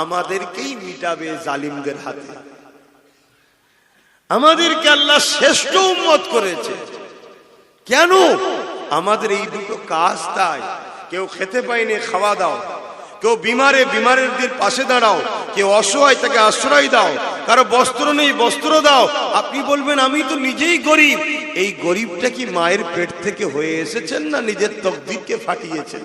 B: আমাদেরকেই মিটাবে জালিমদের হাতে। আমাদেরকে আল্লাহ শ্রেষ্ঠ উম্মত করেছে কেন? আমাদের এই দুটো কাজ। তাই কেউ খেতে পায়নি, খাওয়া দাও, কেউ বিমারের পাশে দাঁড়াও, কেউ অসহায় তাকে আশ্রয় দাও, কারো বস্ত্র নেই বস্ত্র দাও। আপনি বলবেন আমি তো নিজেই গরিব। এই গরিবটা কি মায়ের পেট থেকে হয়ে এসেছেন না নিজের তকদিরকে ফাটিয়েছেন?